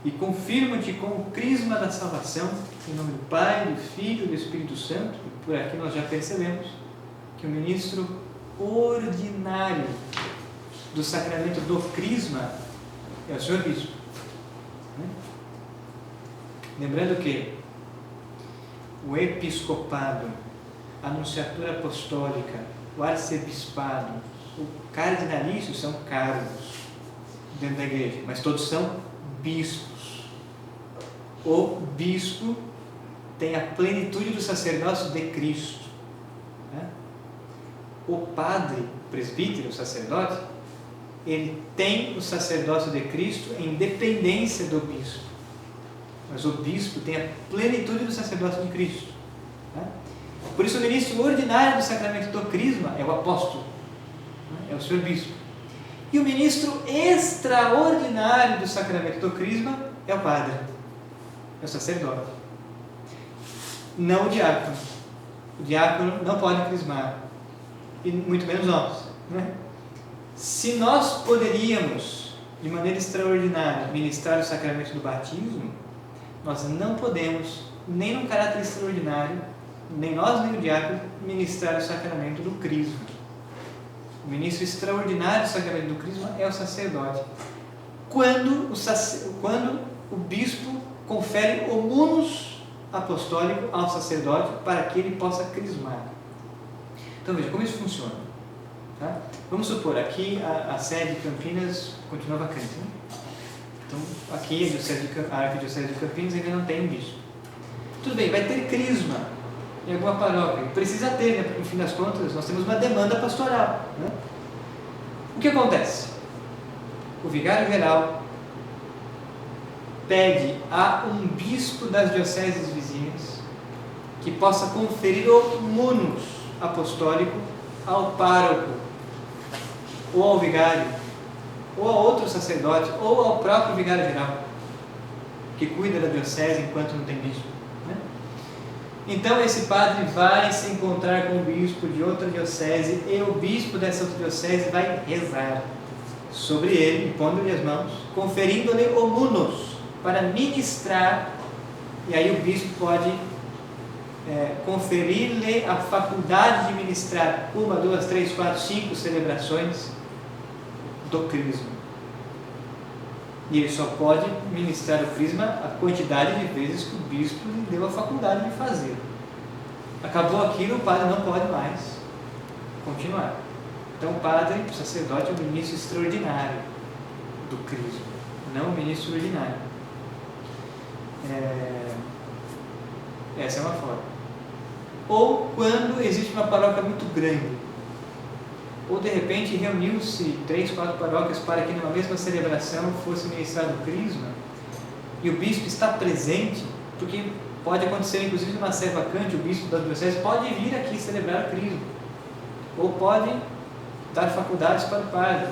Speaker 1: e confirmo-te com o crisma da salvação, em nome do Pai, do Filho e do Espírito Santo. E por aqui nós já percebemos que o ministro ordinário do sacramento do crisma é o senhor bispo. Lembrando que o episcopado, a anunciatura apostólica, o arcebispado, o cardinalício são cargos dentro da igreja, mas todos são bispos. O bispo tem a plenitude do sacerdócio de Cristo. O padre, o presbítero, o sacerdote, ele tem o sacerdócio de Cristo em dependência do bispo. Mas o bispo tem a plenitude do sacerdócio de Cristo. Por isso o ministro ordinário do sacramento do crisma é o apóstolo, é o senhor bispo. E o ministro extraordinário do sacramento do crisma é o padre, é o sacerdote. Não o diácono. O diácono não pode crismar, e muito menos nós. Se nós poderíamos, de maneira extraordinária, ministrar o sacramento do batismo, nós não podemos, nem num caráter extraordinário, nem nós nem o diácono, ministrar o sacramento do crisma. O ministro extraordinário do sacramento do crisma é o sacerdote. Quando o bispo confere o munus apostólico ao sacerdote para que ele possa crismar. Então veja como isso funciona. Tá? Vamos supor, aqui a sede de Campinas continua vacante. Então aqui a Arquidiocese de Campinas ainda não tem um bispo. Tudo bem, vai ter crisma em alguma paróquia. Precisa ter, porque no fim das contas nós temos uma demanda pastoral. O que acontece? O vigário-geral pede a um bispo das dioceses vizinhas que possa conferir o munus apostólico ao pároco, ou ao vigário, ou a outro sacerdote, ou ao próprio vigário-geral, que cuida da diocese enquanto não tem bispo. Então esse padre vai se encontrar com o bispo de outra diocese e o bispo dessa outra diocese vai rezar sobre ele, impondo-lhe as mãos, conferindo-lhe o munus para ministrar, e aí o bispo pode conferir-lhe a faculdade de ministrar 1, 2, 3, 4, 5 celebrações do crisma. E ele só pode ministrar o crisma a quantidade de vezes que o bispo lhe deu a faculdade de fazer. Acabou aquilo, o padre não pode mais continuar. Então o padre, o sacerdote, é o ministro extraordinário do crisma, não o ministro ordinário. Essa é uma forma. Ou quando existe uma paróquia muito grande, ou de repente reuniu-se 3, 4 paróquias para que numa mesma celebração fosse ministrado o crisma, e o bispo está presente, porque pode acontecer inclusive numa sé vacante, o bispo da diocese pode vir aqui celebrar o crisma, ou pode dar faculdades para o padre.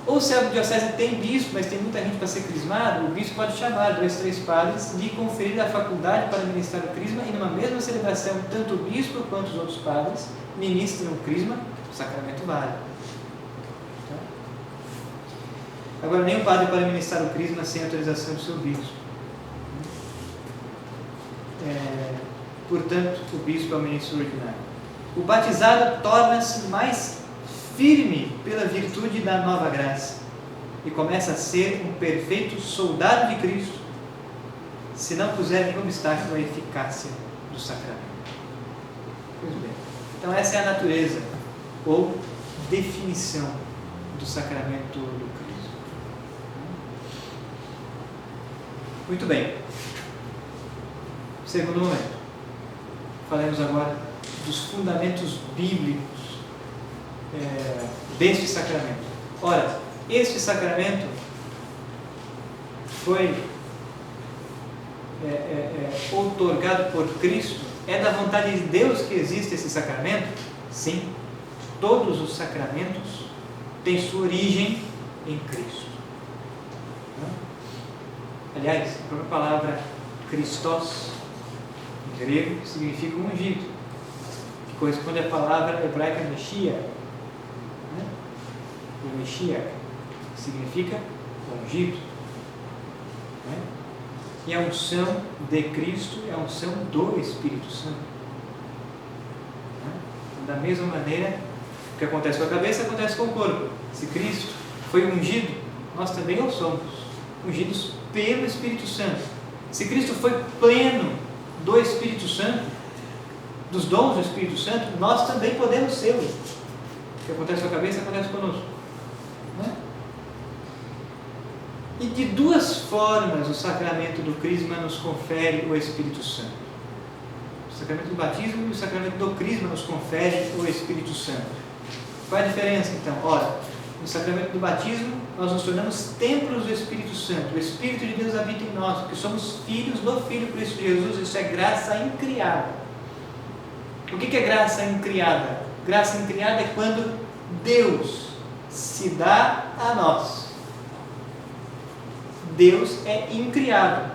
Speaker 1: Ou se a diocese tem bispo, mas tem muita gente para ser crismado, o bispo pode chamar 2, 3 padres, lhe conferir a faculdade para ministrar o crisma, e numa mesma celebração, tanto o bispo quanto os outros padres ministram o crisma, o sacramento vale. Agora, nem o padre pode ministrar o crisma sem autorização do seu bispo. Portanto, o bispo é o ministro ordinário. O batizado torna-se mais firme pela virtude da nova graça e começa a ser um perfeito soldado de Cristo, se não puser nenhum obstáculo à eficácia do sacramento. Pois bem, então essa é a natureza ou definição do sacramento do Cristo. Muito bem. Segundo momento, falaremos agora dos fundamentos bíblicos deste sacramento. Ora, este sacramento foi outorgado por Cristo. É da vontade de Deus que existe esse sacramento? Sim. Todos os sacramentos têm sua origem em Cristo. Aliás, a própria palavra Christos, em grego, significa ungido, que corresponde à palavra hebraica Messias. O Messias significa ungido. E a unção de Cristo é a unção do Espírito Santo. Da mesma maneira que acontece com a cabeça, acontece com o corpo. Se Cristo foi ungido, nós também o somos, ungidos pelo Espírito Santo. Se Cristo foi pleno do Espírito Santo, dos dons do Espírito Santo, nós também podemos ser. O que acontece com a cabeça, acontece conosco. E de duas formas o sacramento do crisma nos confere o Espírito Santo. O sacramento do batismo e o sacramento do crisma nos confere o Espírito Santo. Qual é a diferença então? Ora, no sacramento do batismo nós nos tornamos templos do Espírito Santo. O Espírito de Deus habita em nós, porque somos filhos do Filho Cristo Jesus. Isso é graça incriada. O que é graça incriada? Graça incriada é quando Deus se dá a nós. Deus é incriado,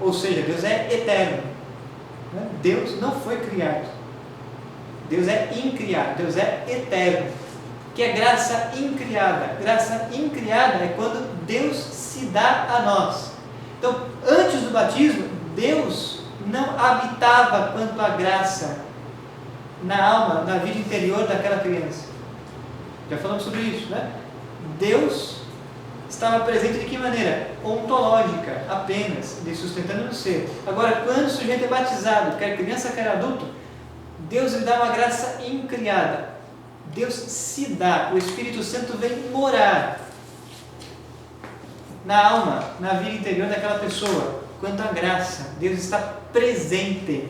Speaker 1: ou seja, Deus é eterno. Deus não foi criado. Deus é incriado, Deus é eterno. Que é graça incriada? Graça incriada é quando Deus se dá a nós. Então, antes do batismo, Deus não habitava quanto a graça na alma, na vida interior daquela criança. Já falamos sobre isso, né? Deus estava presente de que maneira? Ontológica, apenas, lhe sustentando no ser. Agora, quando o sujeito é batizado, quer criança, quer adulto, Deus lhe dá uma graça incriada. Deus se dá, o Espírito Santo vem morar na alma, na vida interior daquela pessoa. Quanto à graça, Deus está presente.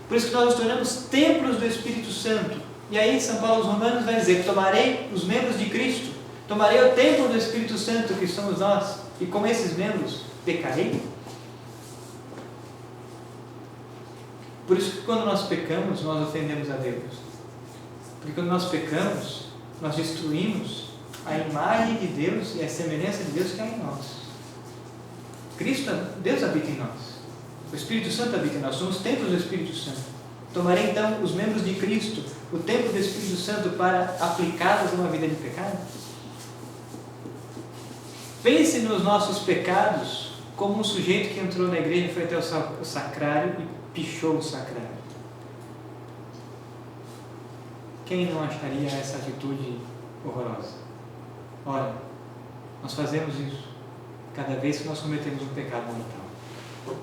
Speaker 1: Por isso que nós nos tornamos templos do Espírito Santo. E aí São Paulo aos Romanos vai dizer: tomarei os membros de Cristo, tomarei o templo do Espírito Santo que somos nós, e com esses membros pecarei. Por isso que quando nós pecamos, nós ofendemos a Deus. Porque quando nós pecamos, nós destruímos a imagem de Deus e a semelhança de Deus que há em nós. Cristo, Deus habita em nós. O Espírito Santo habita em nós, somos templos do Espírito Santo. Tomarei então os membros de Cristo, o templo do Espírito Santo, para aplicá-los a uma vida de pecado? Pense nos nossos pecados como um sujeito que entrou na igreja e foi até o sacrário e pichou o sacrário. Quem não acharia essa atitude horrorosa? Olha, nós fazemos isso cada vez que nós cometemos um pecado mortal.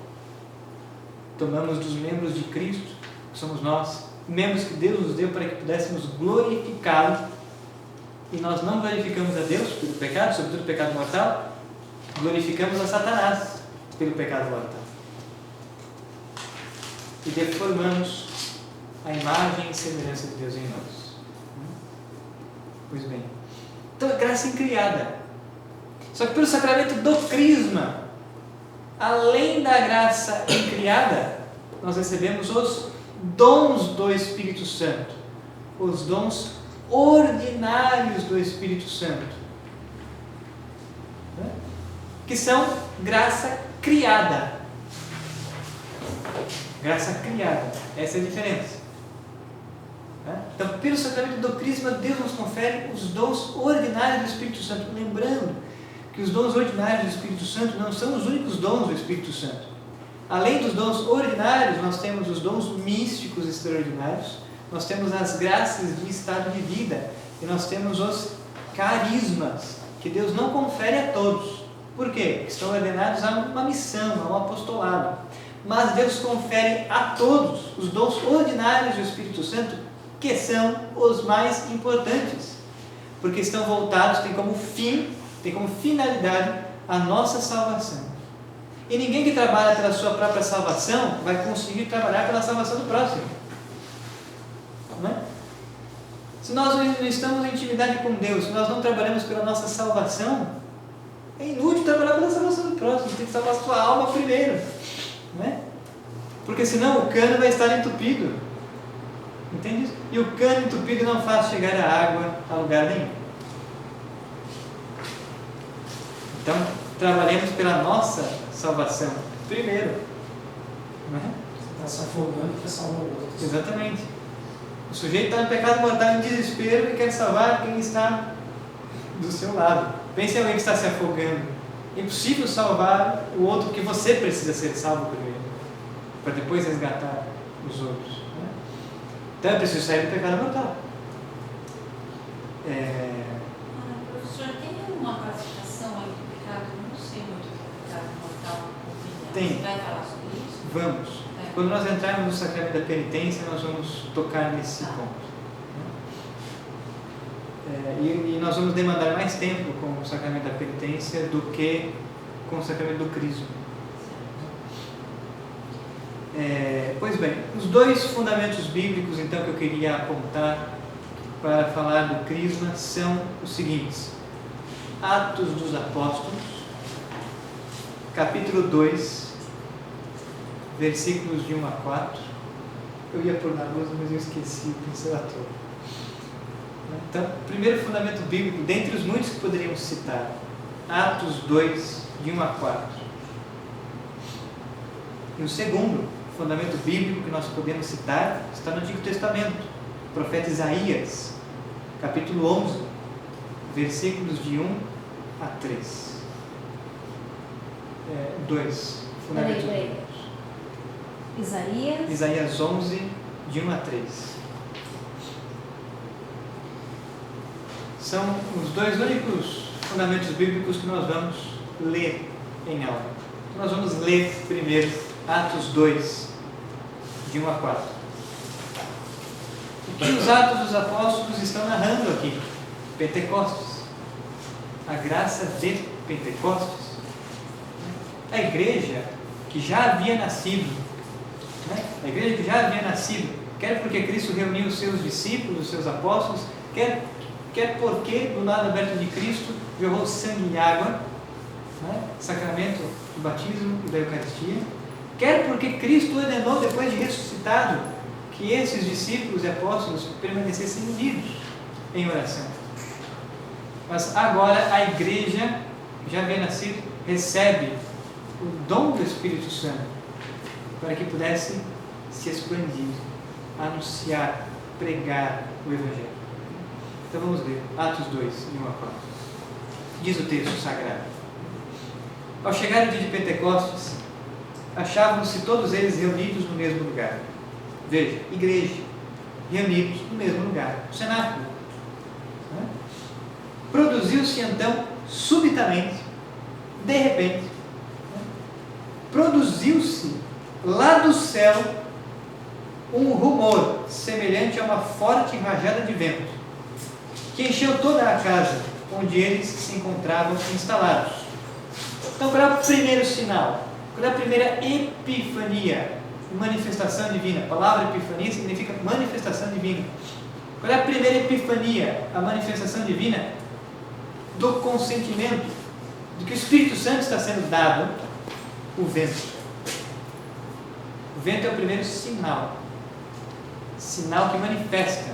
Speaker 1: Tomamos dos membros de Cristo, que somos nós, membros que Deus nos deu para que pudéssemos glorificá-lo, e nós não glorificamos a Deus pelo pecado, sobretudo pecado mortal, glorificamos a Satanás pelo pecado mortal. E deformamos a imagem e semelhança de Deus em nós. Pois bem, então é graça incriada. Só que pelo sacramento do crisma, além da graça incriada, nós recebemos os dons do Espírito Santo, os dons ordinários do Espírito Santo, que são graça criada. Graça criada, essa é a diferença. Então, pelo sacramento do crisma, Deus nos confere os dons ordinários do Espírito Santo. Lembrando que os dons ordinários do Espírito Santo não são os únicos dons do Espírito Santo. Além dos dons ordinários, nós temos os dons místicos extraordinários, nós temos as graças de estado de vida e nós temos os carismas, que Deus não confere a todos. Por quê? Porque estão ordenados a uma missão, a um apostolado. Mas Deus confere a todos os dons ordinários do Espírito Santo, que são os mais importantes, porque estão voltados, têm como fim, têm como finalidade a nossa salvação. E ninguém que trabalha pela sua própria salvação vai conseguir trabalhar pela salvação do próximo. Não é? Se nós não estamos em intimidade com Deus, se nós não trabalhamos pela nossa salvação, é inútil trabalhar pela salvação do próximo. Você tem que salvar a sua alma primeiro. Não é? Porque senão o cano vai estar entupido. Entende isso? E o cano entupido não faz chegar a água a lugar nenhum. Então, trabalhemos pela nossa salvação primeiro. Não é?
Speaker 5: Você está se afogando para salvar o outro.
Speaker 1: Exatamente. O sujeito está no pecado mortal, em desespero, e quer salvar quem está do seu lado. Pense em alguém que está se afogando. É impossível salvar o outro, porque você precisa ser salvo primeiro, para depois resgatar os outros. Né? Então é preciso sair do pecado mortal.
Speaker 4: Professor, tem uma classificação aí do pecado? Eu não sei muito do pecado mortal.
Speaker 1: Tem.
Speaker 4: Você vai falar sobre isso?
Speaker 1: Vamos. Quando nós entrarmos no sacramento da penitência, nós vamos tocar nesse ponto. E nós vamos demandar mais tempo com o sacramento da penitência do que com o sacramento do crisma. Pois bem, os dois fundamentos bíblicos então que eu queria apontar para falar do crisma são os seguintes: Atos dos Apóstolos, capítulo 2, versículos de 1 a 4. Eu ia pôr na luz, mas eu esqueci o pincel à toa. Então, primeiro fundamento bíblico, dentre os muitos que poderíamos citar, Atos 2, de 1 a 4. E o segundo fundamento bíblico que nós podemos citar está no Antigo Testamento, o profeta Isaías, capítulo 11, versículos de 1 a 3. Dois fundamentos bíblicos. Isaías 11, de 1 a 3. São os dois únicos fundamentos bíblicos que nós vamos ler em aula. Então, nós vamos ler primeiro Atos 2, de 1 a 4. O que os Atos dos Apóstolos estão narrando aqui? Pentecostes. A graça de Pentecostes. A igreja que já havia nascido, a igreja que já havia nascido, quer porque Cristo reuniu os seus discípulos, os seus apóstolos, quer porque do lado aberto de Cristo jorrou sangue e água, sacramento do batismo e da Eucaristia, quer porque Cristo ordenou, depois de ressuscitado, que esses discípulos e apóstolos permanecessem unidos em oração. Mas agora a igreja, que já havia nascido, recebe o dom do Espírito Santo. para que pudesse se expandir, anunciar, pregar o Evangelho. Então vamos ler Atos 2, de 1 a 4. Diz o texto sagrado: Ao chegar o dia de Pentecostes, achavam-se todos eles reunidos no mesmo lugar. Veja, igreja, reunidos no mesmo lugar, o cenáculo. Produziu-se então, subitamente, de repente, produziu-se lá do céu um rumor semelhante a uma forte rajada de vento, que encheu toda a casa onde eles se encontravam instalados. Então, qual é o primeiro sinal? Qual é a primeira epifania? Manifestação divina. A palavra epifania significa manifestação divina. Qual é a primeira epifania? A manifestação divina do consentimento, de que o Espírito Santo está sendo dado, o vento. O vento é o primeiro sinal. Sinal que manifesta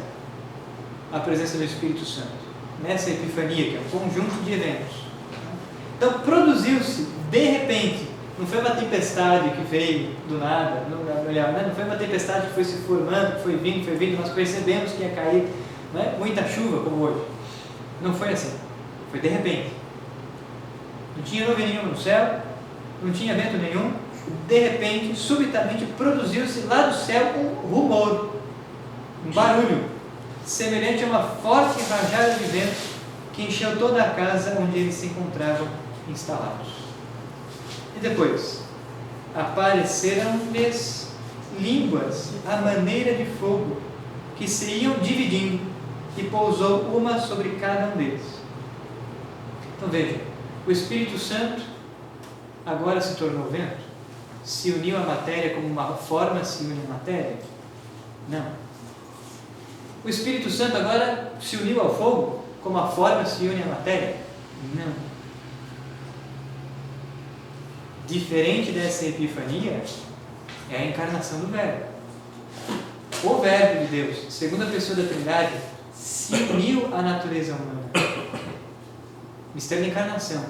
Speaker 1: a presença do Espírito Santo. Nessa epifania, que é um conjunto de eventos. Então, produziu-se, de repente, não foi uma tempestade que veio do nada, não foi uma tempestade que foi se formando, que foi vindo, nós percebemos que ia cair, né? Muita chuva como hoje. Não foi assim. Foi de repente. Não tinha nuvem nenhuma no céu, não tinha vento nenhum. De repente, subitamente, produziu-se lá do céu um rumor, um barulho, semelhante a uma forte rajada de vento que encheu toda a casa onde eles se encontravam instalados. E depois, apareceram-lhes línguas à maneira de fogo, que se iam dividindo, e pousou uma sobre cada um deles. Então veja, o Espírito Santo agora se tornou vento? Se uniu à matéria como uma forma se une à matéria? Não. O Espírito Santo agora se uniu ao fogo como a forma se une à matéria? Não. Diferente dessa epifania é a encarnação do Verbo. O Verbo de Deus, segunda pessoa da Trindade, se uniu à natureza humana. Mistério da encarnação.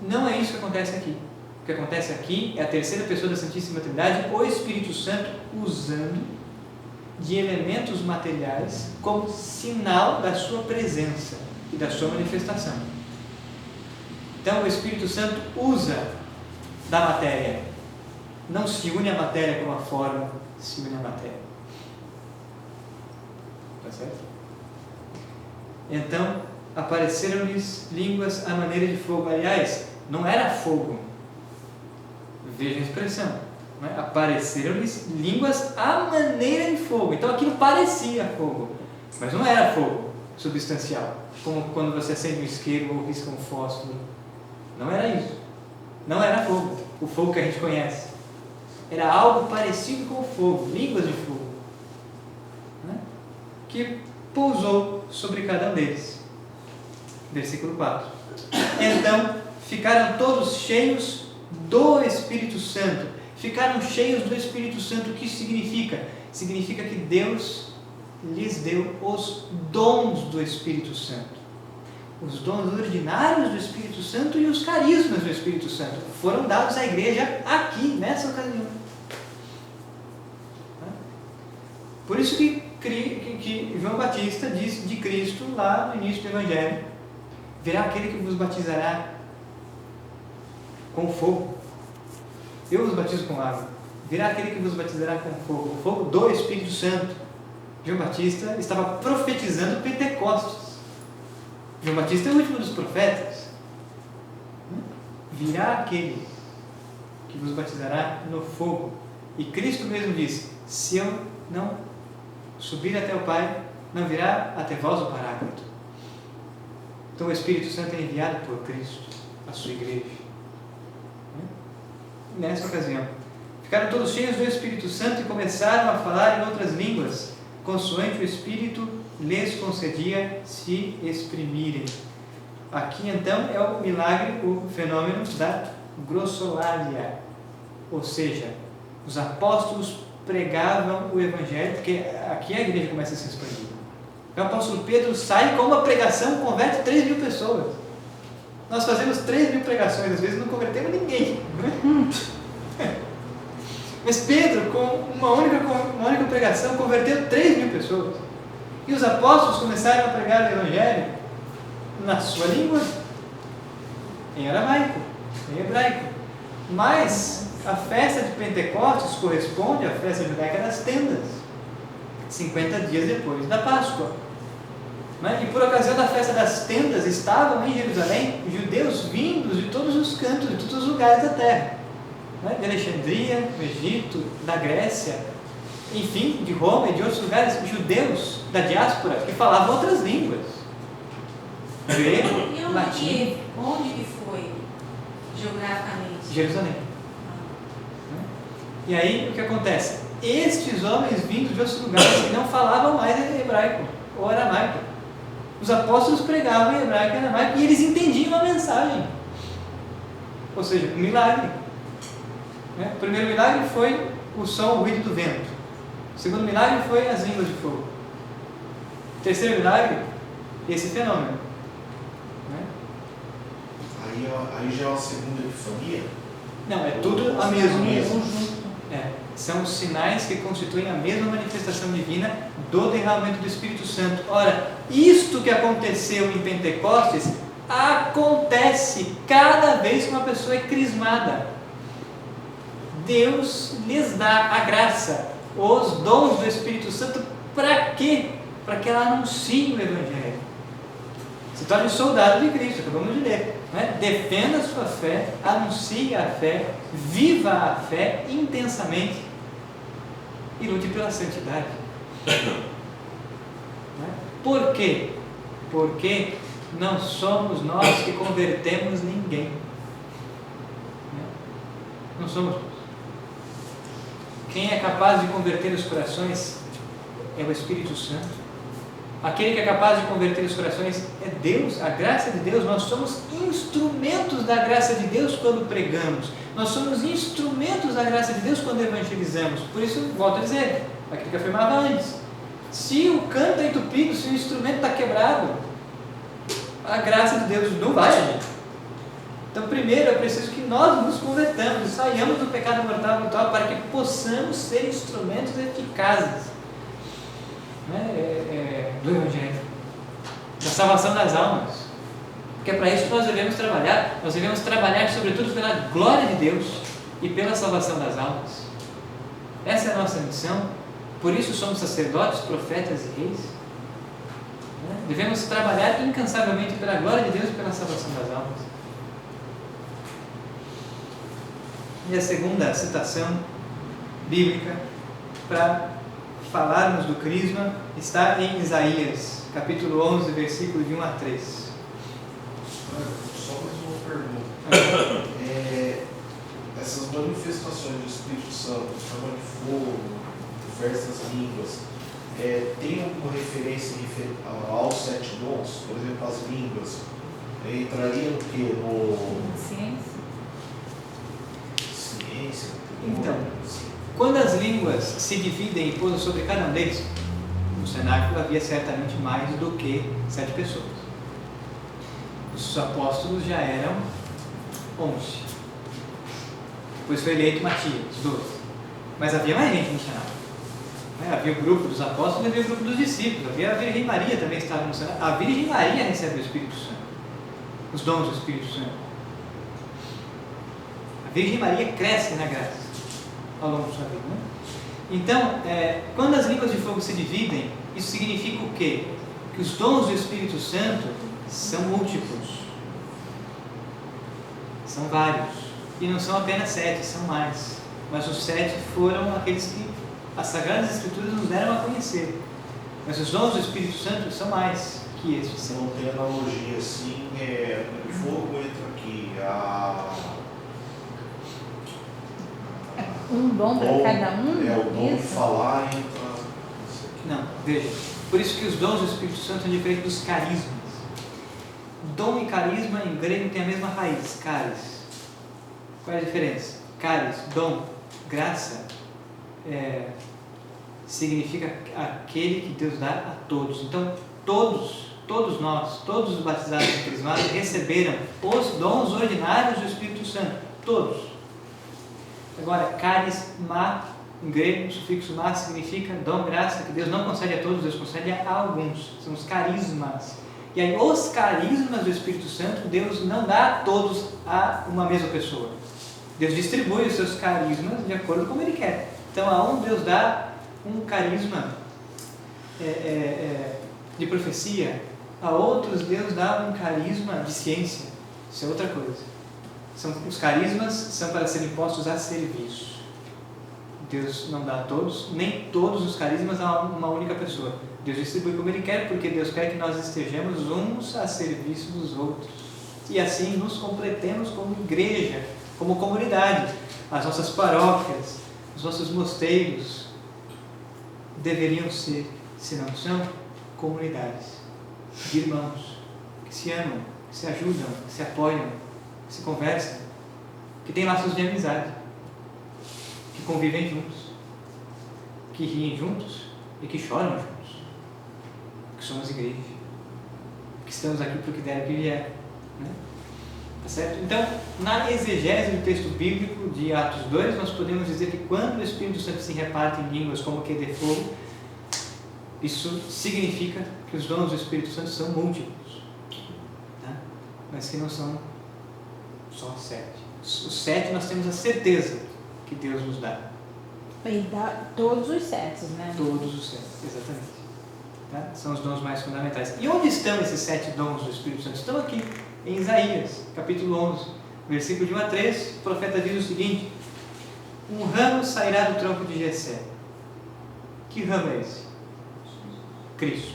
Speaker 1: Não é isso que acontece aqui. O que acontece aqui é a terceira pessoa da Santíssima Trindade, o Espírito Santo, usando de elementos materiais como sinal da sua presença e da sua manifestação. Então o Espírito Santo usa da matéria, não se une à matéria como a forma se une à matéria. Está certo? Então apareceram-lhes línguas à maneira de fogo. Aliás, não era fogo. Veja a expressão. Não é? Apareceram-lhes línguas à maneira de fogo. Então aquilo parecia fogo, mas não era fogo substancial, como quando você acende um isqueiro ou risca um fósforo. Não era isso. Não era fogo, o fogo que a gente conhece. Era algo parecido com o fogo, línguas de fogo, né? Que pousou sobre cada um deles. Versículo 4. Então ficaram todos cheios do Espírito Santo. Ficaram cheios do Espírito Santo. O que isso significa? Significa que Deus lhes deu os dons do Espírito Santo. Os dons ordinários do Espírito Santo e os carismas do Espírito Santo foram dados à igreja aqui, nessa ocasião. Por isso que João Batista diz de Cristo lá no início do Evangelho: virá aquele que vos batizará com fogo. Eu vos batizo com água. Virá aquele que vos batizará com fogo. O fogo do Espírito Santo. João Batista estava profetizando Pentecostes. João Batista é o último dos profetas. Virá aquele que vos batizará no fogo. E Cristo mesmo disse: se eu não subir até o Pai, não virá até vós o Paráclito. Então o Espírito Santo é enviado por Cristo à sua igreja. Nessa ocasião, ficaram todos cheios do Espírito Santo e começaram a falar em outras línguas, consoante o Espírito lhes concedia se exprimirem. Aqui então é o milagre, o fenômeno da glossolalia, ou seja, os apóstolos pregavam o Evangelho, porque aqui a igreja começa a se expandir. O apóstolo Pedro sai com uma pregação, converte 3.000 pessoas. Nós fazemos 3.000 pregações, às vezes não convertemos ninguém, não é? Mas Pedro uma única pregação converteu 3.000 pessoas. E os apóstolos começaram a pregar o Evangelho na sua língua, em aramaico, em hebraico. Mas a festa de Pentecostes corresponde à festa judaica das tendas, 50 dias depois da Páscoa. E por ocasião da festa das tendas estavam em Jerusalém judeus vindos de todos os cantos, de todos os lugares da terra, de Alexandria, do Egito, da Grécia, enfim, de Roma e de outros lugares, judeus da diáspora que falavam outras línguas, grego,
Speaker 4: E
Speaker 1: latim.
Speaker 4: onde que foi geograficamente?
Speaker 1: Jerusalém. E aí o que acontece? Estes homens vindos de outros lugares que não falavam mais hebraico ou aramaico, os apóstolos pregavam em hebraico e aramaico e eles entendiam a mensagem. Ou seja, um milagre. O primeiro milagre foi o som, o ruído do vento. O segundo milagre foi as línguas de fogo. O terceiro milagre, esse fenômeno.
Speaker 6: Aí já é uma segunda epifania?
Speaker 1: Não, é tudo a mesma.
Speaker 3: Junto.
Speaker 1: São os sinais que constituem a mesma manifestação divina do derramamento do Espírito Santo. Ora, isto que aconteceu em Pentecostes acontece cada vez que uma pessoa é crismada. Deus lhes dá a graça, os dons do Espírito Santo, para quê? Para que ela anuncie o Evangelho. Se torne soldado de Cristo, acabamos de ler. Defenda a sua fé, anuncie a fé, viva a fé intensamente e lute pela santidade. Por quê? Porque não somos nós que convertemos ninguém. Não somos nós. Quem é capaz de converter os corações é o Espírito Santo. Aquele que é capaz de converter os corações é Deus, a graça de Deus. Nós somos instrumentos da graça de Deus quando pregamos. Nós somos instrumentos da graça de Deus quando evangelizamos. Por isso, volto a dizer, aquilo que eu afirmava antes. Se o canto é entupido, se o instrumento está quebrado, a graça de Deus não vai agir. Então, primeiro é preciso que nós nos convertamos, saiamos do pecado mortal habitual para que possamos ser instrumentos eficazes do Evangelho, da salvação das almas. Porque é para isso que nós devemos trabalhar sobretudo pela glória de Deus e pela salvação das almas. Essa é a nossa missão. Por isso somos sacerdotes, profetas e reis. Devemos trabalhar incansavelmente pela glória de Deus e pela salvação das almas. E a segunda citação bíblica para falarmos do crisma está em Isaías, capítulo 11, versículo de 1 a 3.
Speaker 6: Só mais uma pergunta. Essas manifestações do Espírito Santo, chama de fogo, diversas línguas, tem alguma referência aos 7 dons? Por exemplo, as línguas, entraria no que?
Speaker 3: Ciência.
Speaker 6: Ciência?
Speaker 1: Então, quando as línguas se dividem e pousam sobre cada um deles, no cenáculo havia certamente mais do que 7 pessoas. Os apóstolos já eram 11. Depois foi eleito Matias, 12. Mas havia mais gente no cenáculo. Havia o grupo dos apóstolos e havia o grupo dos discípulos. Havia a Virgem Maria também estava no cenáculo. A Virgem Maria recebe o Espírito Santo, os dons do Espírito Santo. A Virgem Maria cresce na graça ao longo da sua vida. Então, quando as línguas de fogo se dividem, isso significa o quê? Que os dons do Espírito Santo são múltiplos, são vários, e não são apenas 7, são mais. Mas os 7 foram aqueles que as Sagradas Escrituras nos deram a conhecer. Mas os dons do Espírito Santo são mais que estes.
Speaker 6: Você não tem analogia assim, o fogo entra aqui,
Speaker 3: Um dom para cada um?
Speaker 6: O dom de
Speaker 3: Isso?
Speaker 6: falar entra.
Speaker 1: Não, veja. Por isso que os dons do Espírito Santo são diferentes dos carismas. Dom e carisma em grego tem a mesma raiz, caris. Qual é a diferença? Caris, dom, graça, significa aquele que Deus dá a todos. Então, todos nós, todos os batizados e crismados receberam os dons ordinários do Espírito Santo. Todos. Agora, carisma Em grego, o sufixo mas significa dom, graça, que Deus não concede a todos, Deus concede a alguns. São os carismas. E aí, os carismas do Espírito Santo, Deus não dá a todos a uma mesma pessoa. Deus distribui os seus carismas de acordo com como Ele quer. Então, a um Deus dá um carisma de profecia, a outros Deus dá um carisma de ciência. Isso é outra coisa. Os carismas são para serem postos a serviço. Deus não dá a todos, nem todos os carismas a uma única pessoa. Deus distribui como Ele quer, porque Deus quer que nós estejamos uns a serviço dos outros. E assim nos completemos como igreja, como comunidade. As nossas paróquias, os nossos mosteiros deveriam ser, se não são, comunidades de irmãos que se amam, que se ajudam, que se apoiam, que se conversam, que têm laços de amizade, que convivem juntos, que riem juntos e que choram juntos, que somos igreja, que estamos aqui porque der que vier, né? Tá certo? Então, na exegese do texto bíblico de Atos 2, nós podemos dizer que quando o Espírito Santo se reparte em línguas como que de fogo, isso significa que os dons do Espírito Santo são múltiplos, tá? Mas que não são só 7. Os 7 nós temos a certeza que Deus nos dá.
Speaker 3: E dá todos os 7, né?
Speaker 1: Todos os 7, exatamente. Tá? São os dons mais fundamentais. E onde estão esses 7 dons do Espírito Santo? Estão aqui, em Isaías, capítulo 11, versículo de 1 a 3, o profeta diz o seguinte: um ramo sairá do tronco de Jessé. Que ramo é esse? Cristo.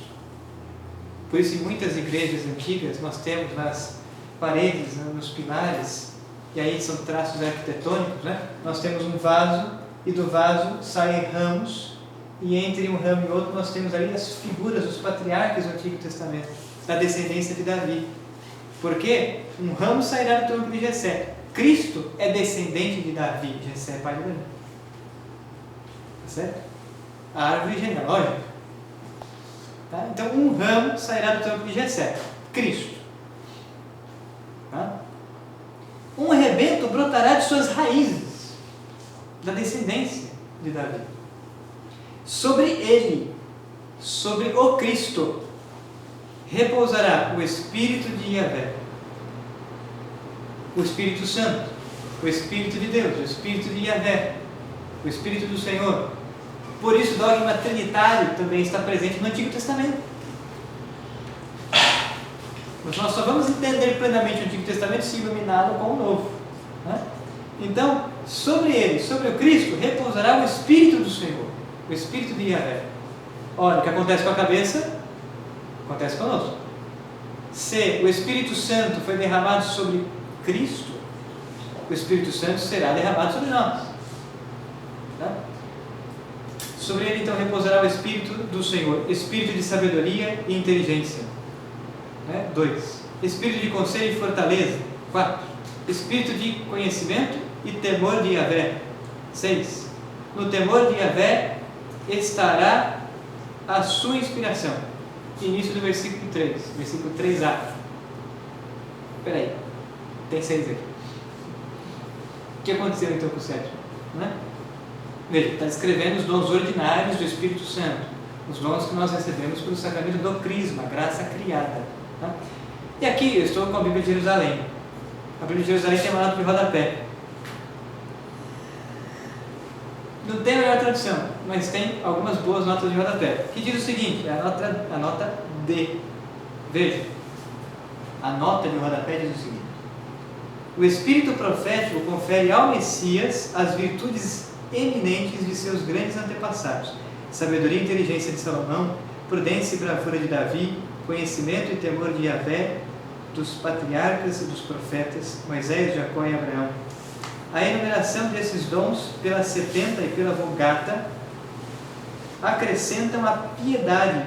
Speaker 1: Por isso, em muitas igrejas antigas, nós temos nas paredes, nos pilares, e aí são traços arquitetônicos, né? Nós temos um vaso, e do vaso saem ramos, e entre um ramo e outro nós temos ali as figuras dos patriarcas do Antigo Testamento, da descendência de Davi. Porque um ramo sairá do tronco de Jessé. Cristo é descendente de Davi, Jessé é pai de Davi. Tá certo? A árvore genealógica. Tá? Então, um ramo sairá do tronco de Jessé. Cristo. Tá? Um rebento brotará de suas raízes, da descendência de Davi. Sobre ele, sobre o Cristo, repousará o Espírito de Yahvé, o Espírito Santo, o Espírito de Deus, o Espírito de Yahvé, o Espírito do Senhor. Por isso o dogma trinitário também está presente no Antigo Testamento. Mas nós só vamos entender plenamente o Antigo Testamento se iluminá-lo com o Novo, né? Então, sobre ele, sobre o Cristo, repousará o Espírito do Senhor, o Espírito de Yahvé. Olha, o que acontece com a cabeça, acontece conosco. Se o Espírito Santo foi derramado sobre Cristo, o Espírito Santo será derramado sobre nós. Tá? Sobre ele, então, repousará o Espírito do Senhor, Espírito de sabedoria e inteligência. 2. Espírito de conselho e fortaleza. 4. Espírito de conhecimento e temor de Yahvé. 6. No temor de Yahvé estará a sua inspiração. Início do versículo 3, versículo 3a. Espera aí, tem 6 aqui. O que aconteceu então com o 7? Né? Veja, está descrevendo os dons ordinários do Espírito Santo, os dons que nós recebemos pelo sacramento do crisma, graça criada. Tá? E aqui eu estou com a Bíblia de Jerusalém. A Bíblia de Jerusalém tem uma nota de rodapé. Não tem a melhor tradução, mas tem algumas boas notas de rodapé, que diz o seguinte, a nota D. Veja, a nota de rodapé diz o seguinte: o Espírito profético confere ao Messias as virtudes eminentes de seus grandes antepassados, sabedoria e inteligência de Salomão, prudência e bravura de Davi, conhecimento e temor de Yahvé, dos patriarcas e dos profetas, Moisés, Jacó e Abraão. A enumeração desses dons pela Septenta e pela Vulgata acrescentam a piedade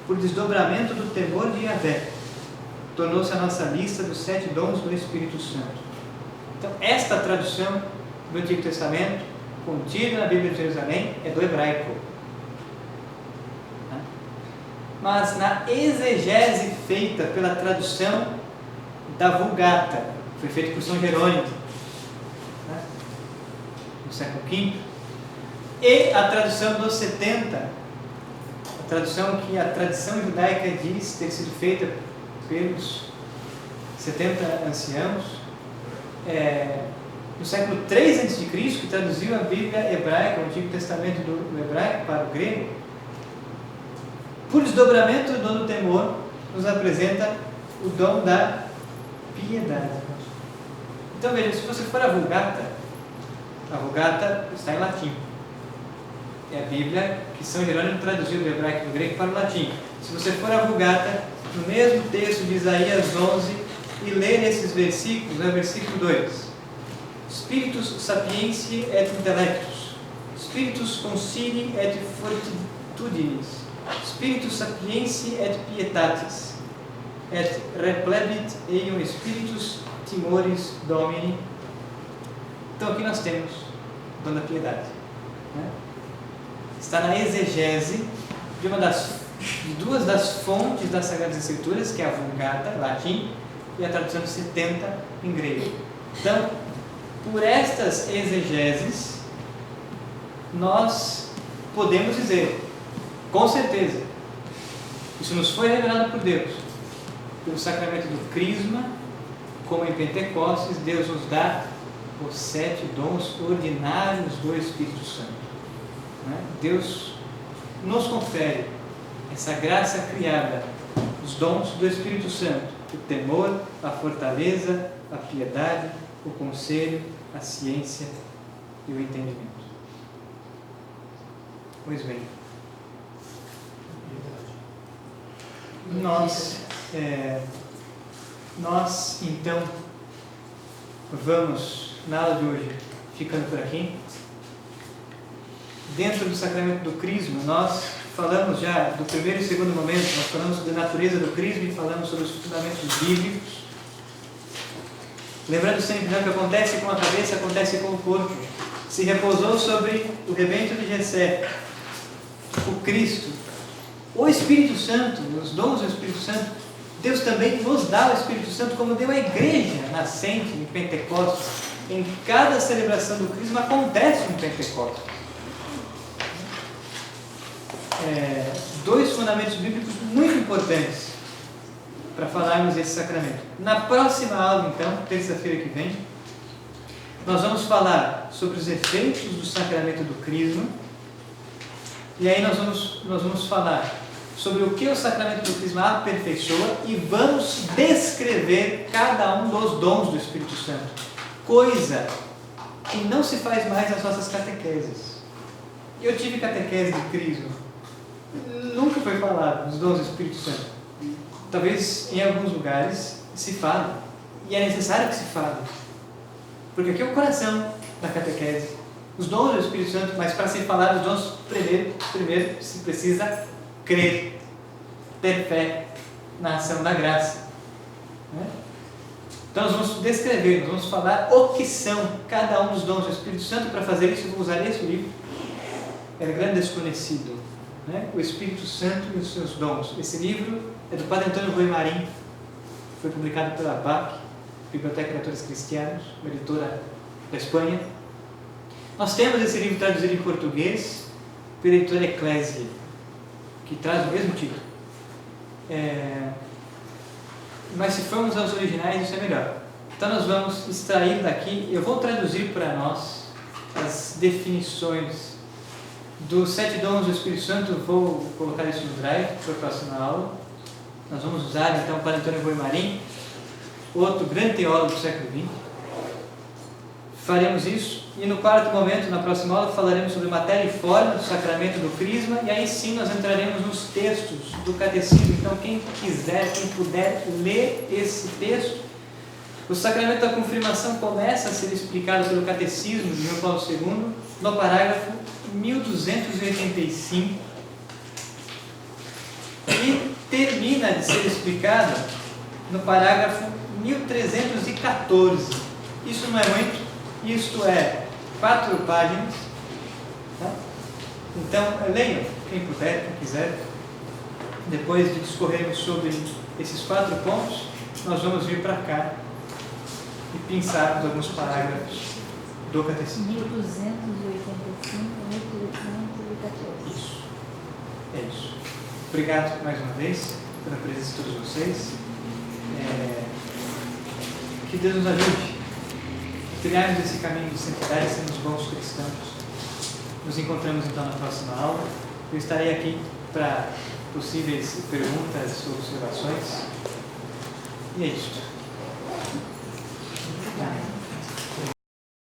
Speaker 1: por desdobramento do temor de Yahvé. Tornou-se a nossa lista dos 7 dons do Espírito Santo. Então, esta tradução do Antigo Testamento, contida na Bíblia de Jerusalém, é do hebraico. Mas na exegese feita pela tradução da Vulgata, foi feita por São Jerônimo, no século V, e a tradução dos 70, a tradução que a tradição judaica diz ter sido feita pelos 70 anciãos, no século 3 a.C., que traduziu a Bíblia hebraica, o Antigo Testamento do hebraico para o grego, por desdobramento do dom do temor, nos apresenta o dom da piedade. Então veja, se você for a Vulgata está em latim. É a Bíblia que São Jerônimo traduziu do hebraico e do grego para o latim. Se você for a Vulgata, no mesmo texto de Isaías 11, e ler esses versículos, é o versículo 2. Spiritus sapientiae et intellectus, Spiritus concili et fortitudinis, Spiritus sapientiae et pietatis, et replebit eium spiritus timoris domini. Então aqui nós temos o dom da piedade, né? Está na exegese de duas das fontes das Sagradas Escrituras, que é a Vulgata, latim, e a tradução de 70 em grego. Então, por estas exegeses, nós podemos dizer, com certeza, isso nos foi revelado por Deus, pelo sacramento do Crisma, como em Pentecostes, Deus nos dá os 7 dons ordinários do Espírito Santo. Deus nos confere essa graça criada, os dons do Espírito Santo, o temor, a fortaleza, a piedade, o conselho, a ciência e o entendimento. Pois bem, nós então vamos, na aula de hoje, ficando por aqui. Dentro do sacramento do Crisma, nós falamos já do primeiro e segundo momento, nós falamos sobre a natureza do Crisma e falamos sobre os fundamentos bíblicos. Lembrando sempre que o que acontece com a cabeça acontece com o corpo. Se repousou sobre o rebento de Jessé, o Cristo, o Espírito Santo, os dons do Espírito Santo. Deus também nos dá o Espírito Santo, como deu a igreja nascente em Pentecostes. Em cada celebração do Crisma acontece um Pentecostes. Dois fundamentos bíblicos muito importantes para falarmos desse sacramento. Na próxima aula, então, terça-feira que vem, nós vamos falar sobre os efeitos do sacramento do Crisma, e aí nós vamos falar sobre o que o sacramento do Crisma aperfeiçoa e vamos descrever cada um dos dons do Espírito Santo, coisa que não se faz mais nas nossas catequeses. Eu tive catequese de Crisma, nunca foi falado dos dons do Espírito Santo. Talvez em alguns lugares se fale, e é necessário que se fale, porque aqui é o coração da catequese, os dons do Espírito Santo. Mas para se falar dos dons, primeiro se precisa crer, ter fé na ação da graça, né? Então nós vamos descrever, nós vamos falar o que são cada um dos dons do Espírito Santo. Para fazer isso eu vou usar esse livro, É Grande Desconhecido, né? O Espírito Santo e os seus dons. Esse livro é do Padre Antônio Rui Marim, foi publicado pela BAC, Biblioteca de Autores Cristianos, uma editora da Espanha. Nós temos esse livro traduzido em português pela editora Eclésia, que traz o mesmo título. Mas se formos aos originais, isso é melhor. Então nós vamos extrair daqui, eu vou traduzir para nós as definições dos 7 dons do Espírito Santo. Vou colocar isso no drive para a próxima aula. Nós vamos usar então para Antônio Rui Marim, outro grande teólogo do século XX. Faremos isso, e no quarto momento, na próxima aula, falaremos sobre matéria e forma do sacramento do Crisma, e aí sim nós entraremos nos textos do Catecismo. Então quem quiser, quem puder ler esse texto, o sacramento da confirmação começa a ser explicado pelo Catecismo de João Paulo II, no parágrafo 1285, e termina de ser explicado no parágrafo 1314. Isso não é muito, isto é 4 páginas, tá? Então leiam, quem puder, quem quiser. Depois de discorrermos sobre esses 4 pontos, nós vamos vir para cá e pensarmos alguns parágrafos do Catecismo.
Speaker 3: 1285, 1814.
Speaker 1: Isso. É isso. Obrigado mais uma vez pela presença de todos vocês. Que Deus nos ajude a trilharmos esse caminho de santidade e sermos bons cristãos. Nos encontramos então na próxima aula. Eu estarei aqui para possíveis perguntas ou observações. E é isso.